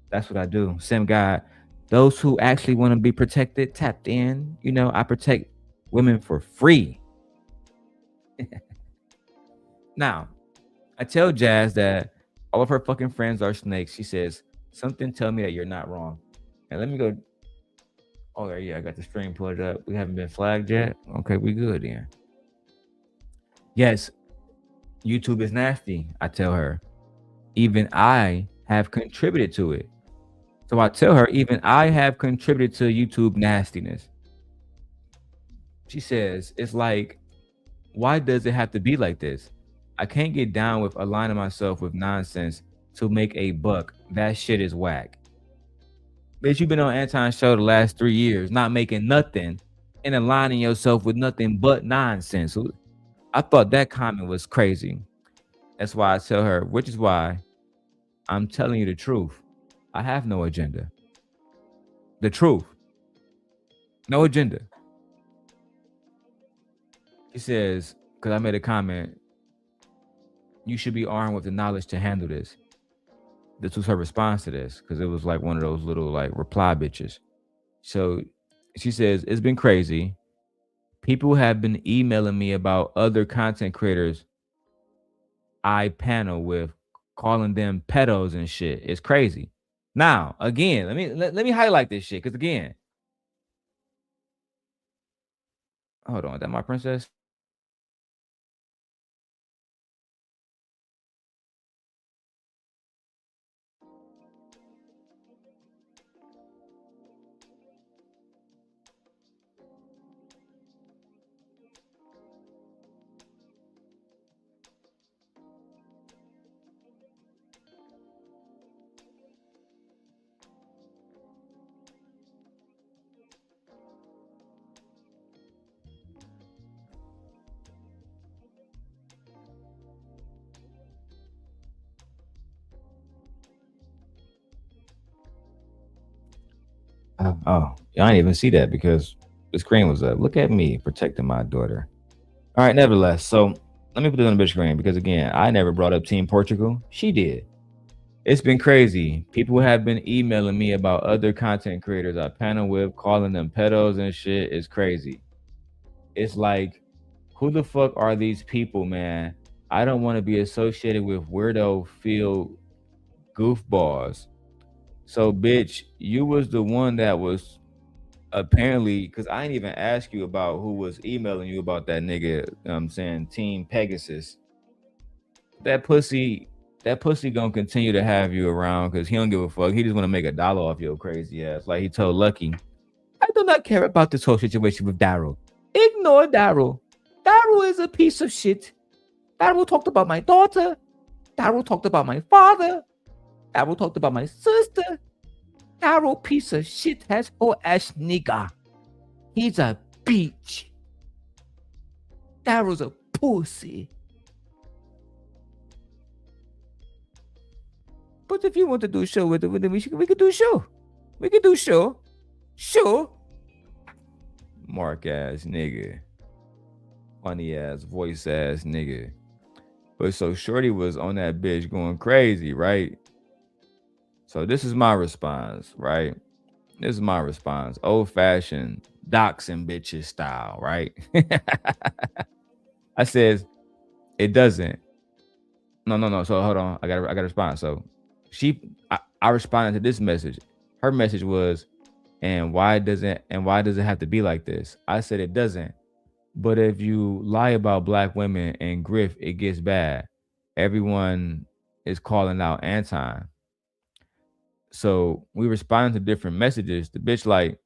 That's what I do. Sim God, those who actually want to be protected, tapped in. You know, I protect women for free. Now, I tell Jas that all of her fucking friends are snakes. She says, something tell me that you're not wrong. And let me go. Oh, yeah, I got the stream pulled up. We haven't been flagged yet. Okay, we good then. Yes, YouTube is nasty, I tell her. Even I have contributed to it. So I tell her, even I have contributed to YouTube nastiness. She says, it's like, why does it have to be like this? I can't get down with aligning myself with nonsense to make a buck. That shit is whack. Bitch, you've been on Anton's show the last 3 years, not making nothing and aligning yourself with nothing but nonsense. I thought that comment was crazy. That's why I tell her, which is why I'm telling you the truth. I have no agenda. The truth. No agenda. She says, because I made a comment, you should be armed with the knowledge to handle this. This was her response to this, because it was like one of those little like reply bitches. So she says, it's been crazy. People have been emailing me about other content creators I panel with, calling them pedos and shit. It's crazy. Now, again, let me highlight this shit, because again, hold on, is that my princess? Oh, I didn't even see that because the screen was up. Look at me protecting my daughter. All right, nevertheless. So let me put it on the big screen because again, I never brought up Team Portugal. She did. It's been crazy. People have been emailing me about other content creators I panel with, calling them pedos and shit. It's crazy. It's like, who the fuck are these people, man? I don't want to be associated with weirdo field goofballs. So, bitch, you was the one that was apparently, because I didn't even ask you about who was emailing you about that nigga. I'm saying Team Pegasus. That pussy gonna continue to have you around because he don't give a fuck. He just want to make $1 off your crazy ass. Like he told Lucky, I do not care about this whole situation with Darrel. Ignore Darrel. Darrel is a piece of shit. Darrel talked about my daughter. Darrel talked about my father. Darrel talked about my sister. Darrel piece of shit has whole ass nigga. He's a bitch. Darrel's a pussy. But if you want to do a show with it, we could do a show. We could do a show. Sure. Mark ass nigga. Funny ass, voice ass nigga. But so Shorty was on that bitch going crazy, right? So this is my response, right? This is my response. Old fashioned doxing bitches style, right? I says it doesn't. No. So hold on. I got to respond. So I responded to this message. Her message was, and why does it have to be like this? I said it doesn't. But if you lie about black women and grift, it gets bad. Everyone is calling out Anton. So we responded to different messages. The bitch like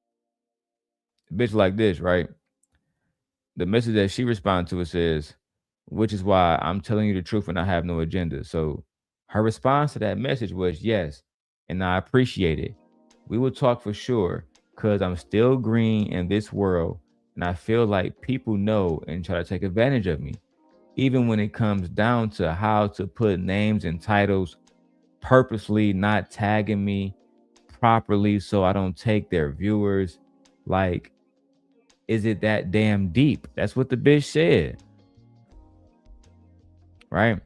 this, right? The message that she responded to it says, which is why I'm telling you the truth and I have no agenda. So her response to that message was yes, and I appreciate it. We will talk for sure because I'm still green in this world and I feel like people know and try to take advantage of me. Even when it comes down to how to put names and titles, purposely not tagging me properly so I don't take their viewers. Like, is it that damn deep? That's what the bitch said. Right?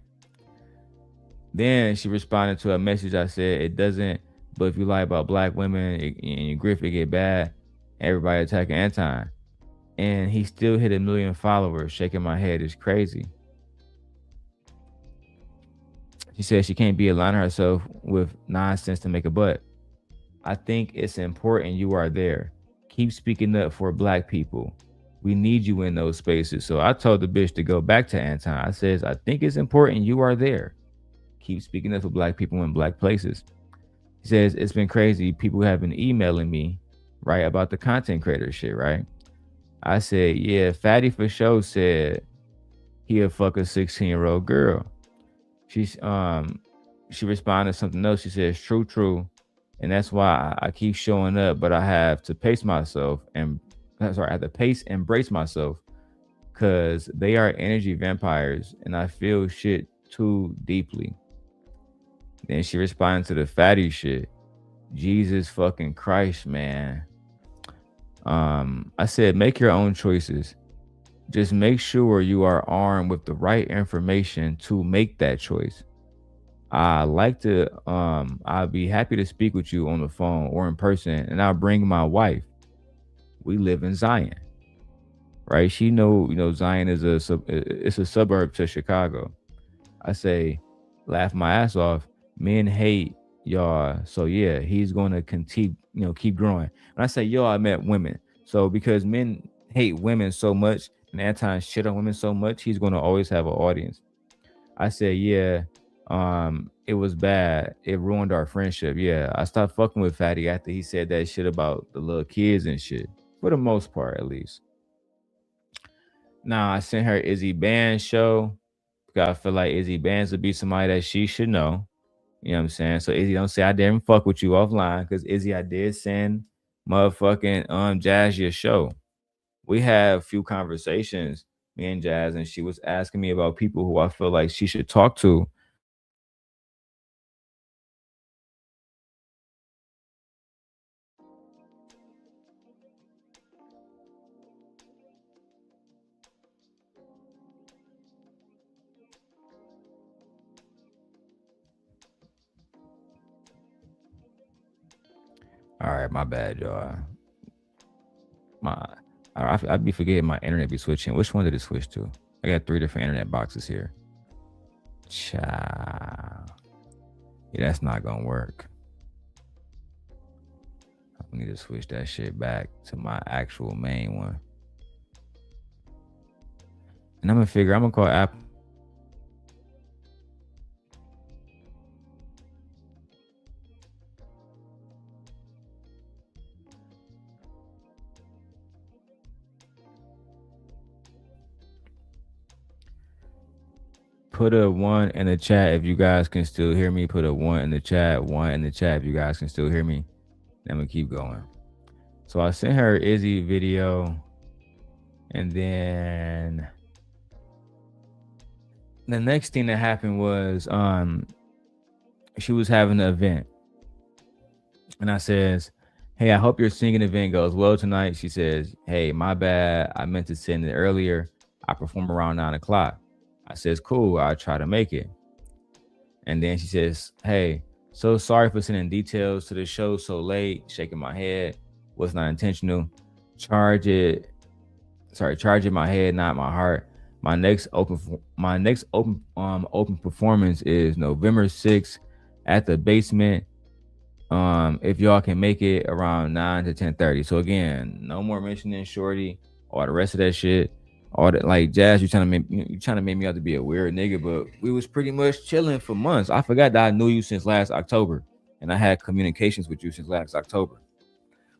Then she responded to a message I said, it doesn't, but if you lie about black women and you grift, it get bad. Everybody attacking Anton. And he still hit 1 million followers. Shaking my head is crazy. She said she can't be aligning herself with nonsense to make a butt. I think it's important you are there. Keep speaking up for black people. We need you in those spaces. So I told the bitch to go back to Anton. I says, I think it's important you are there. Keep speaking up for black people in black places. He says, it's been crazy. People have been emailing me, right, about the content creator shit, right? I said, yeah, Fatty for sure said he'll fuck a 16-year-old girl. She responded to something else. She says, true. And that's why I keep showing up, but I have to pace myself and I have to pace and brace myself because they are energy vampires and I feel shit too deeply. Then she responded to the fatty shit. Jesus fucking Christ, man. I said, make your own choices. Just make sure you are armed with the right information to make that choice. I like to, I'll be happy to speak with you on the phone or in person, and I'll bring my wife. We live in Zion, right? She know, Zion is it's a suburb to Chicago. I say, laugh my ass off. Men hate y'all, so yeah, he's gonna keep growing. When I say y'all, I meant women. So because men hate women so much and Anton shit on women so much, he's gonna always have an audience. I said, yeah, it was bad. It ruined our friendship. Yeah, I stopped fucking with Fatty after he said that shit about the little kids and shit. For the most part, at least. Now I sent her Izzy Band's show because I feel like Izzy Bands would be somebody that she should know. You know what I'm saying? So Izzy, don't say I didn't fuck with you offline because Izzy, I did send motherfucking Jas your show. We have a few conversations, me and Jas, and she was asking me about people who I feel like she should talk to. All right, my bad, y'all. I'd be forgetting my internet be switching. Which one did it switch to? I got 3 different internet boxes here. Child. Yeah, that's not gonna work. I need to switch that shit back to my actual main one. And I'm gonna call Apple. Put a 1 in the chat if you guys can still hear me. Put a 1 in the chat. 1 in the chat if you guys can still hear me. I'm gonna keep going. So I sent her Izzy video, and then the next thing that happened was she was having an event, and I says, "Hey, I hope your singing event goes well tonight." She says, "Hey, my bad. I meant to send it earlier. I perform around 9 o'clock." I says, "Cool. I'll try to make it." And then she says, "Hey, so sorry for sending details to the show so late." Shaking my head. Was not intentional. Charge it my head, not my heart. My next open performance is November 6th at the basement. If y'all can make it around 9 to 10:30. So again, no more mentioning Shorty or the rest of that shit. All that, like, Jas, you trying to make me out to be a weird nigga, but we was pretty much chilling for months. I forgot that I knew you since last October, and I had communications with you since last October.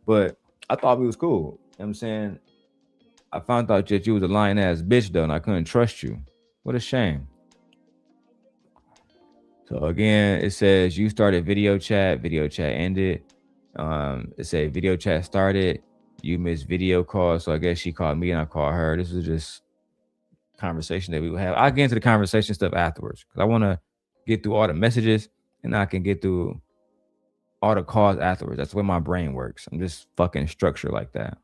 But I thought we was cool. You know what I'm saying? I found out that you was a lying ass bitch though, and I couldn't trust you. What a shame. So again, it says you started video chat ended. It said video chat started, you missed video call. So I guess she called me and I called her. This is just conversation that we would have. I'll get into the conversation stuff afterwards because I want to get through all the messages and I can get through all the calls afterwards. That's the way my brain works. I'm just fucking structured like that.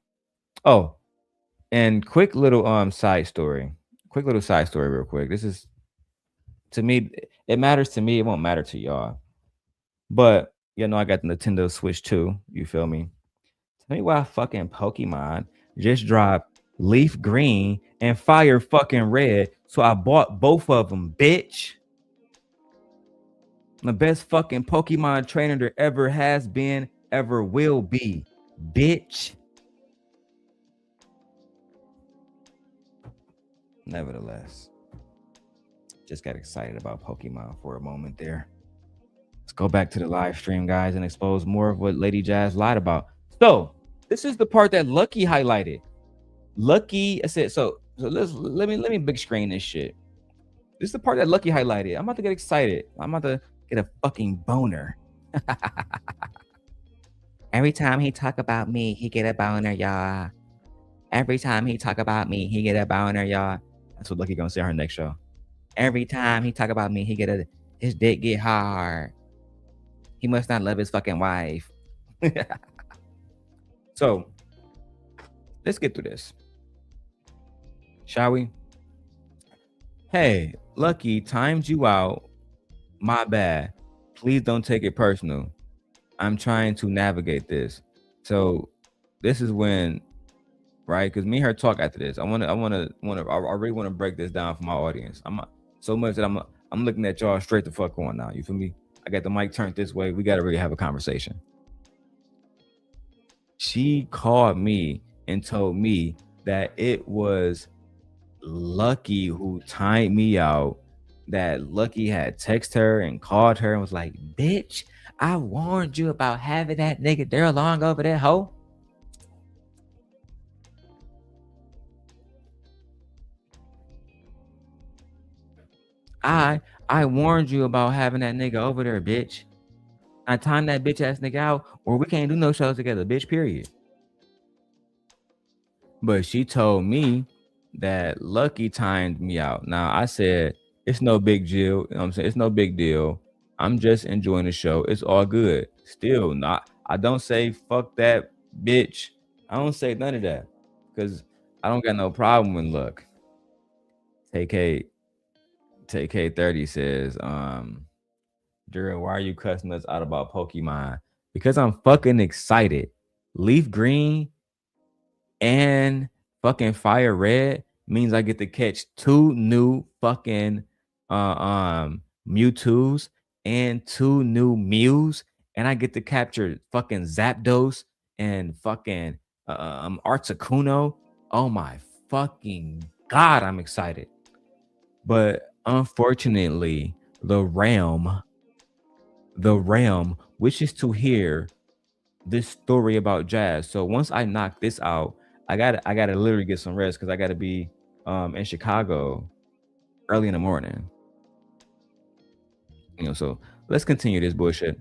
Oh, and quick little side story real quick. This is, to me, it matters to me. It won't matter to y'all. But you know, I got the Nintendo Switch 2. You feel me? Tell me why fucking Pokemon just dropped Leaf Green and Fire fucking Red. So I bought both of them, bitch. The best fucking Pokemon trainer there ever has been, ever will be, bitch. Nevertheless, just got excited about Pokemon for a moment there. Let's go back to the live stream, guys, and expose more of what Lady Jas lied about. So this is the part that Lucky highlighted. Lucky, I said, so let me big screen this shit. This is the part that Lucky highlighted. I'm about to get excited. I'm about to get a fucking boner. Every time he talk about me, he get a boner, y'all. Every time he talk about me, he get a boner, y'all. That's what Lucky gonna say on her next show. Every time he talk about me, his dick get hard. He must not love his fucking wife. So let's get through this, shall we? Hey, Lucky, timed you out. My bad. Please don't take it personal. I'm trying to navigate this. So this is when, right? Because me and her talk after this. I really want to break this down for my audience. I'm so much that I'm looking at y'all straight the fuck on now. You feel me? I got the mic turned this way. We got to really have a conversation. She called me and told me that it was Lucky who timed me out, that Lucky had texted her and called her and was like, bitch, I warned you about having that nigga Darrel long over there, hoe. I warned you about having that nigga over there, bitch. I timed that bitch ass nigga out, or we can't do no shows together, bitch, period. But she told me that Lucky timed me out. Now I said, it's no big deal. You know what I'm saying? It's no big deal. I'm just enjoying the show. It's all good. Still not. I don't say fuck that bitch. I don't say none of that because I don't got no problem with luck. TK30 says, Darrel, why are you cussing us out about Pokemon? because I'm fucking excited. Leaf green and fucking fire red means I get to catch 2 new fucking Mewtwo's and 2 new Mews, and I get to capture fucking Zapdos and fucking Articuno. Oh my fucking god, I'm excited. But unfortunately, the realm wishes to hear this story about Jas. So once I knock this out, I gotta literally get some rest because I gotta be in Chicago early in the morning. So let's continue this bullshit.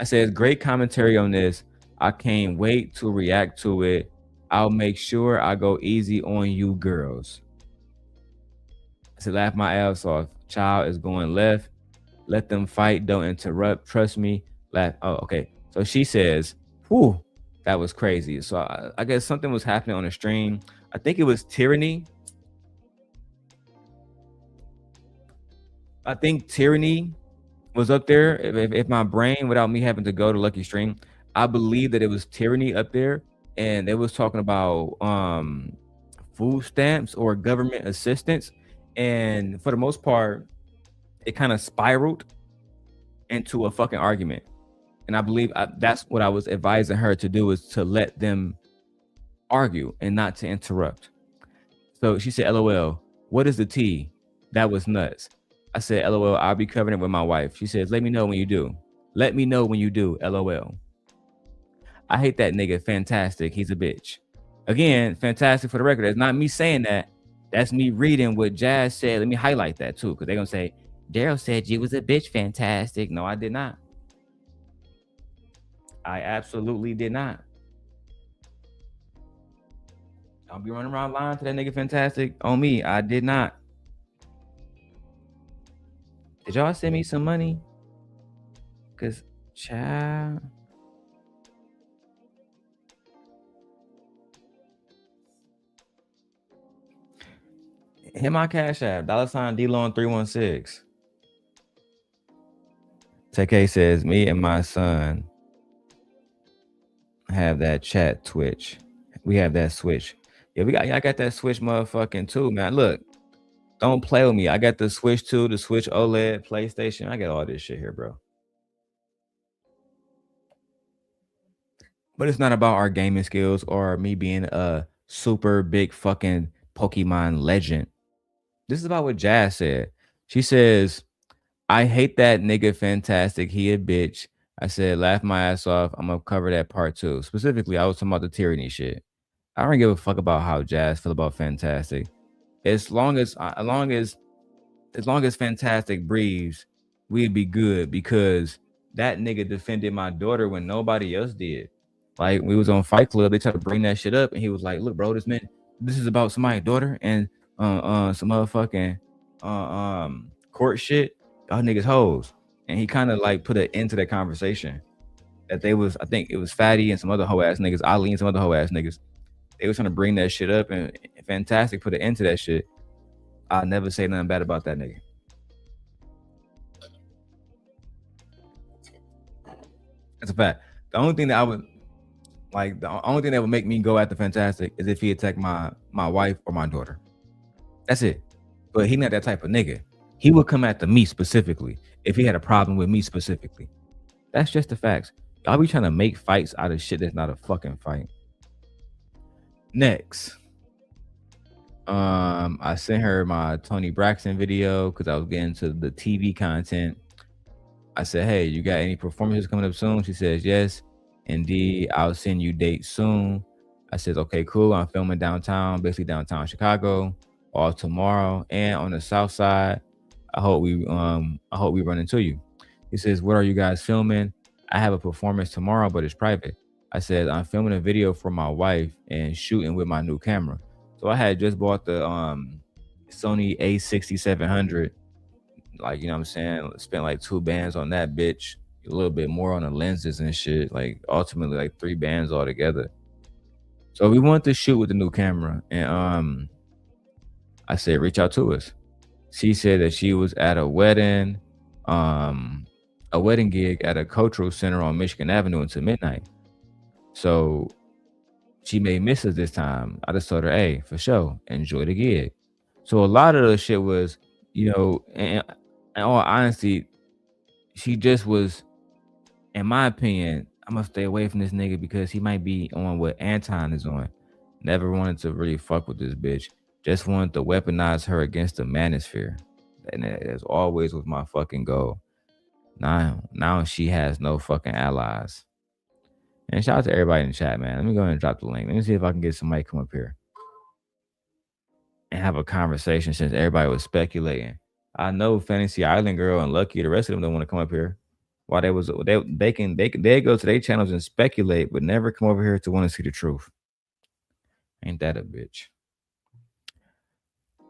I said, great commentary on this. I can't wait to react to it. I'll make sure I go easy on you girls. I said, laugh my ass off. Child is going left. Let them fight. Don't interrupt. Trust me. Laugh. Oh, okay. So she says, whew, that was crazy. So I guess something was happening on the stream. I think it was Tyranny. I think Tyranny was up there. If my brain, without me having to go to Lucky Stream, I believe that it was Tyranny up there, and they was talking about food stamps or government assistance, and for the most part, it kind of spiraled into a fucking argument. And I believe that's what I was advising her to do, is to let them argue and not to interrupt. So she said, LOL, what is the tea? That was nuts. I said, LOL, I'll be covering it with my wife. She says, let me know when you do. Let me know when you do, LOL. I hate that nigga. Fantastic. He's a bitch. Again, fantastic for the record. That's not me saying that. That's me reading what Jas said. Let me highlight that too, because they're going to say, Darrel said you was a bitch. Fantastic. No, I did not. I absolutely did not. Don't be running around lying to that nigga Fantastic on me. I did not. Did y'all send me some money? Because, child. Hit my Cash App, $DLon316. TK says, me and my son have that chat Twitch. We have that Switch. Yeah, I got that Switch motherfucking too, man. Look, don't play with me. I got the Switch 2, the Switch OLED, PlayStation. I got all this shit here, bro. But it's not about our gaming skills or me being a super big fucking Pokemon legend. This is about what Jas said. She says, I hate that nigga Fantastic. He a bitch. I said, laugh my ass off. I'm going to cover that part too. Specifically, I was talking about the tyranny shit. I don't give a fuck about how Jas feel about Fantastic. As long as Fantastic breathes, we'd be good, because that nigga defended my daughter when nobody else did. Like, we was on Fight Club, they tried to bring that shit up, and he was like, look, bro, this is about somebody's daughter and some motherfucking court shit. Y'all niggas hoes. And he kind of like put an end to that conversation. That they was, I think it was Fatty and some other hoe ass niggas, Ali and some other hoe ass niggas. They was trying to bring that shit up, and Fantastic put an end to that shit. I'll never say nothing bad about that nigga. That's a fact. The only thing that I would like, the only thing that would make me go after Fantastic is if he attacked my wife or my daughter. That's it. But he not that type of nigga. He would come after me specifically if he had a problem with me specifically. That's just the facts. Y'all be trying to make fights out of shit that's not a fucking fight. Next. I sent her my Tony Braxton video because I was getting to the TV content. I said, hey, you got any performances coming up soon? She says, yes, indeed. I'll send you dates soon. I said, okay, cool. I'm filming downtown, basically downtown Chicago, all tomorrow, and on the south side. I hope we run into you. He says, what are you guys filming? I have a performance tomorrow, but it's private. I said, I'm filming a video for my wife and shooting with my new camera. So I had just bought the Sony A6700. Like, you know what I'm saying? Spent like 2 bands on that bitch. A little bit more on the lenses and shit. Like ultimately like 3 bands altogether. So we wanted to shoot with the new camera. And I said, reach out to us. She said that she was at a wedding. a wedding gig at a cultural center on Michigan Avenue until midnight. So she may miss us this time. I just told her, hey, for sure, enjoy the gig. So a lot of the shit was, in all honesty, she just was, in my opinion, I'm gonna stay away from this nigga because he might be on what Anton is on. Never wanted to really fuck with this bitch. Just wanted to weaponize her against the manosphere. And as always was my fucking goal. Now she has no fucking allies. And shout out to everybody in the chat, man. Let me go ahead and drop the link. Let me see if I can get somebody to come up here and have a conversation since everybody was speculating. I know Fantasy Island Girl and Lucky, the rest of them don't want to come up here. Why they go to their channels and speculate, but never come over here to want to see the truth. Ain't that a bitch?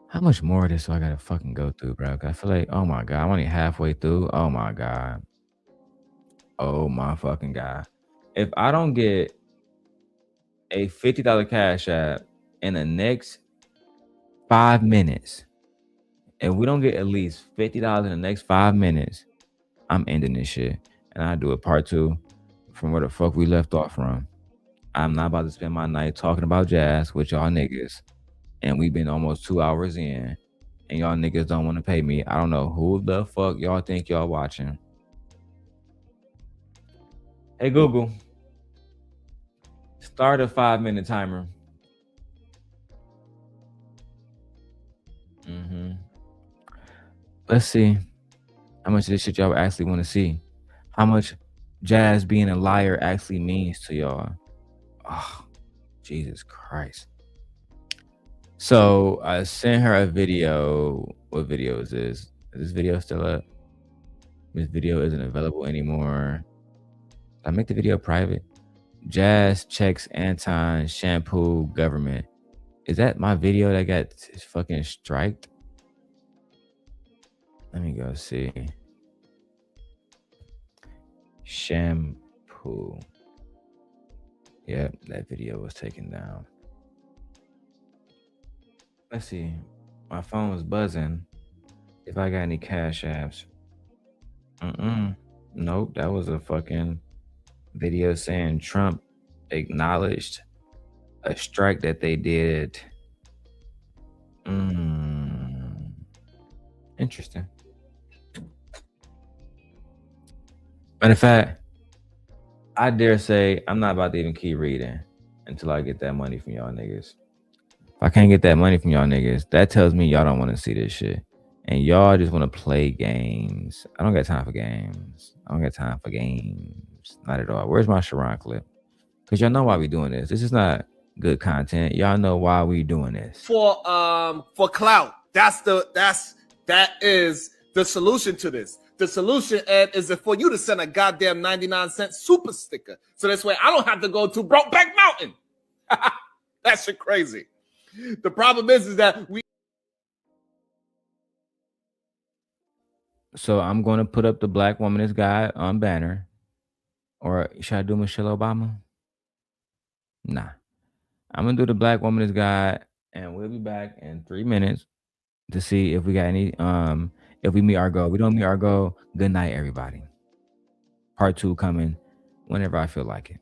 How much more of this do I gotta fucking go through, bro? I feel like, oh my god, I'm only halfway through. Oh my god. Oh my fucking god. If I don't get a $50 cash app in the next 5 minutes, if we don't get at least $50 in the next 5 minutes, I'm ending this shit. And I do a part 2 from where the fuck we left off from. I'm not about to spend my night talking about Jas with y'all niggas. And we've been almost 2 hours in. And y'all niggas don't want to pay me. I don't know who the fuck y'all think y'all watching. Hey, Google. Start a 5-minute timer. Let's see how much of this shit y'all actually want to see. How much Jas being a liar actually means to y'all. Oh, Jesus Christ. So I sent her a video. What video is this? Is this video still up? This video isn't available anymore. I make the video private. Jas checks Anton shampoo government. Is that my video that got fucking striked? Let me go see. Shampoo. Yep, that video was taken down. Let's see. My phone was buzzing. If I got any cash apps. Nope, that was a fucking video saying Trump acknowledged a strike that they did. Interesting. Matter of fact, I dare say I'm not about to even keep reading until I get that money from y'all niggas. If I can't get that money from y'all niggas, that tells me y'all don't want to see this shit. And y'all just want to play games. I don't got time for games. Not at all. Where's my Sharon clip? Because y'all know why we doing this. This is not good content. Y'all know why we doing this. For clout. That is the solution to this. The solution, Ed, is for you to send a goddamn 99-cent super sticker. So this way I don't have to go to Brokeback Mountain. That shit crazy. The problem is that we. So I'm going to put up the Black Womanist Guide on banner. Or should I do Michelle Obama? Nah. I'm going to do the Black Womanist Guide. And we'll be back in 3 minutes to see if we got any, if we meet our goal. We don't meet our goal, good night, everybody. Part 2 coming whenever I feel like it.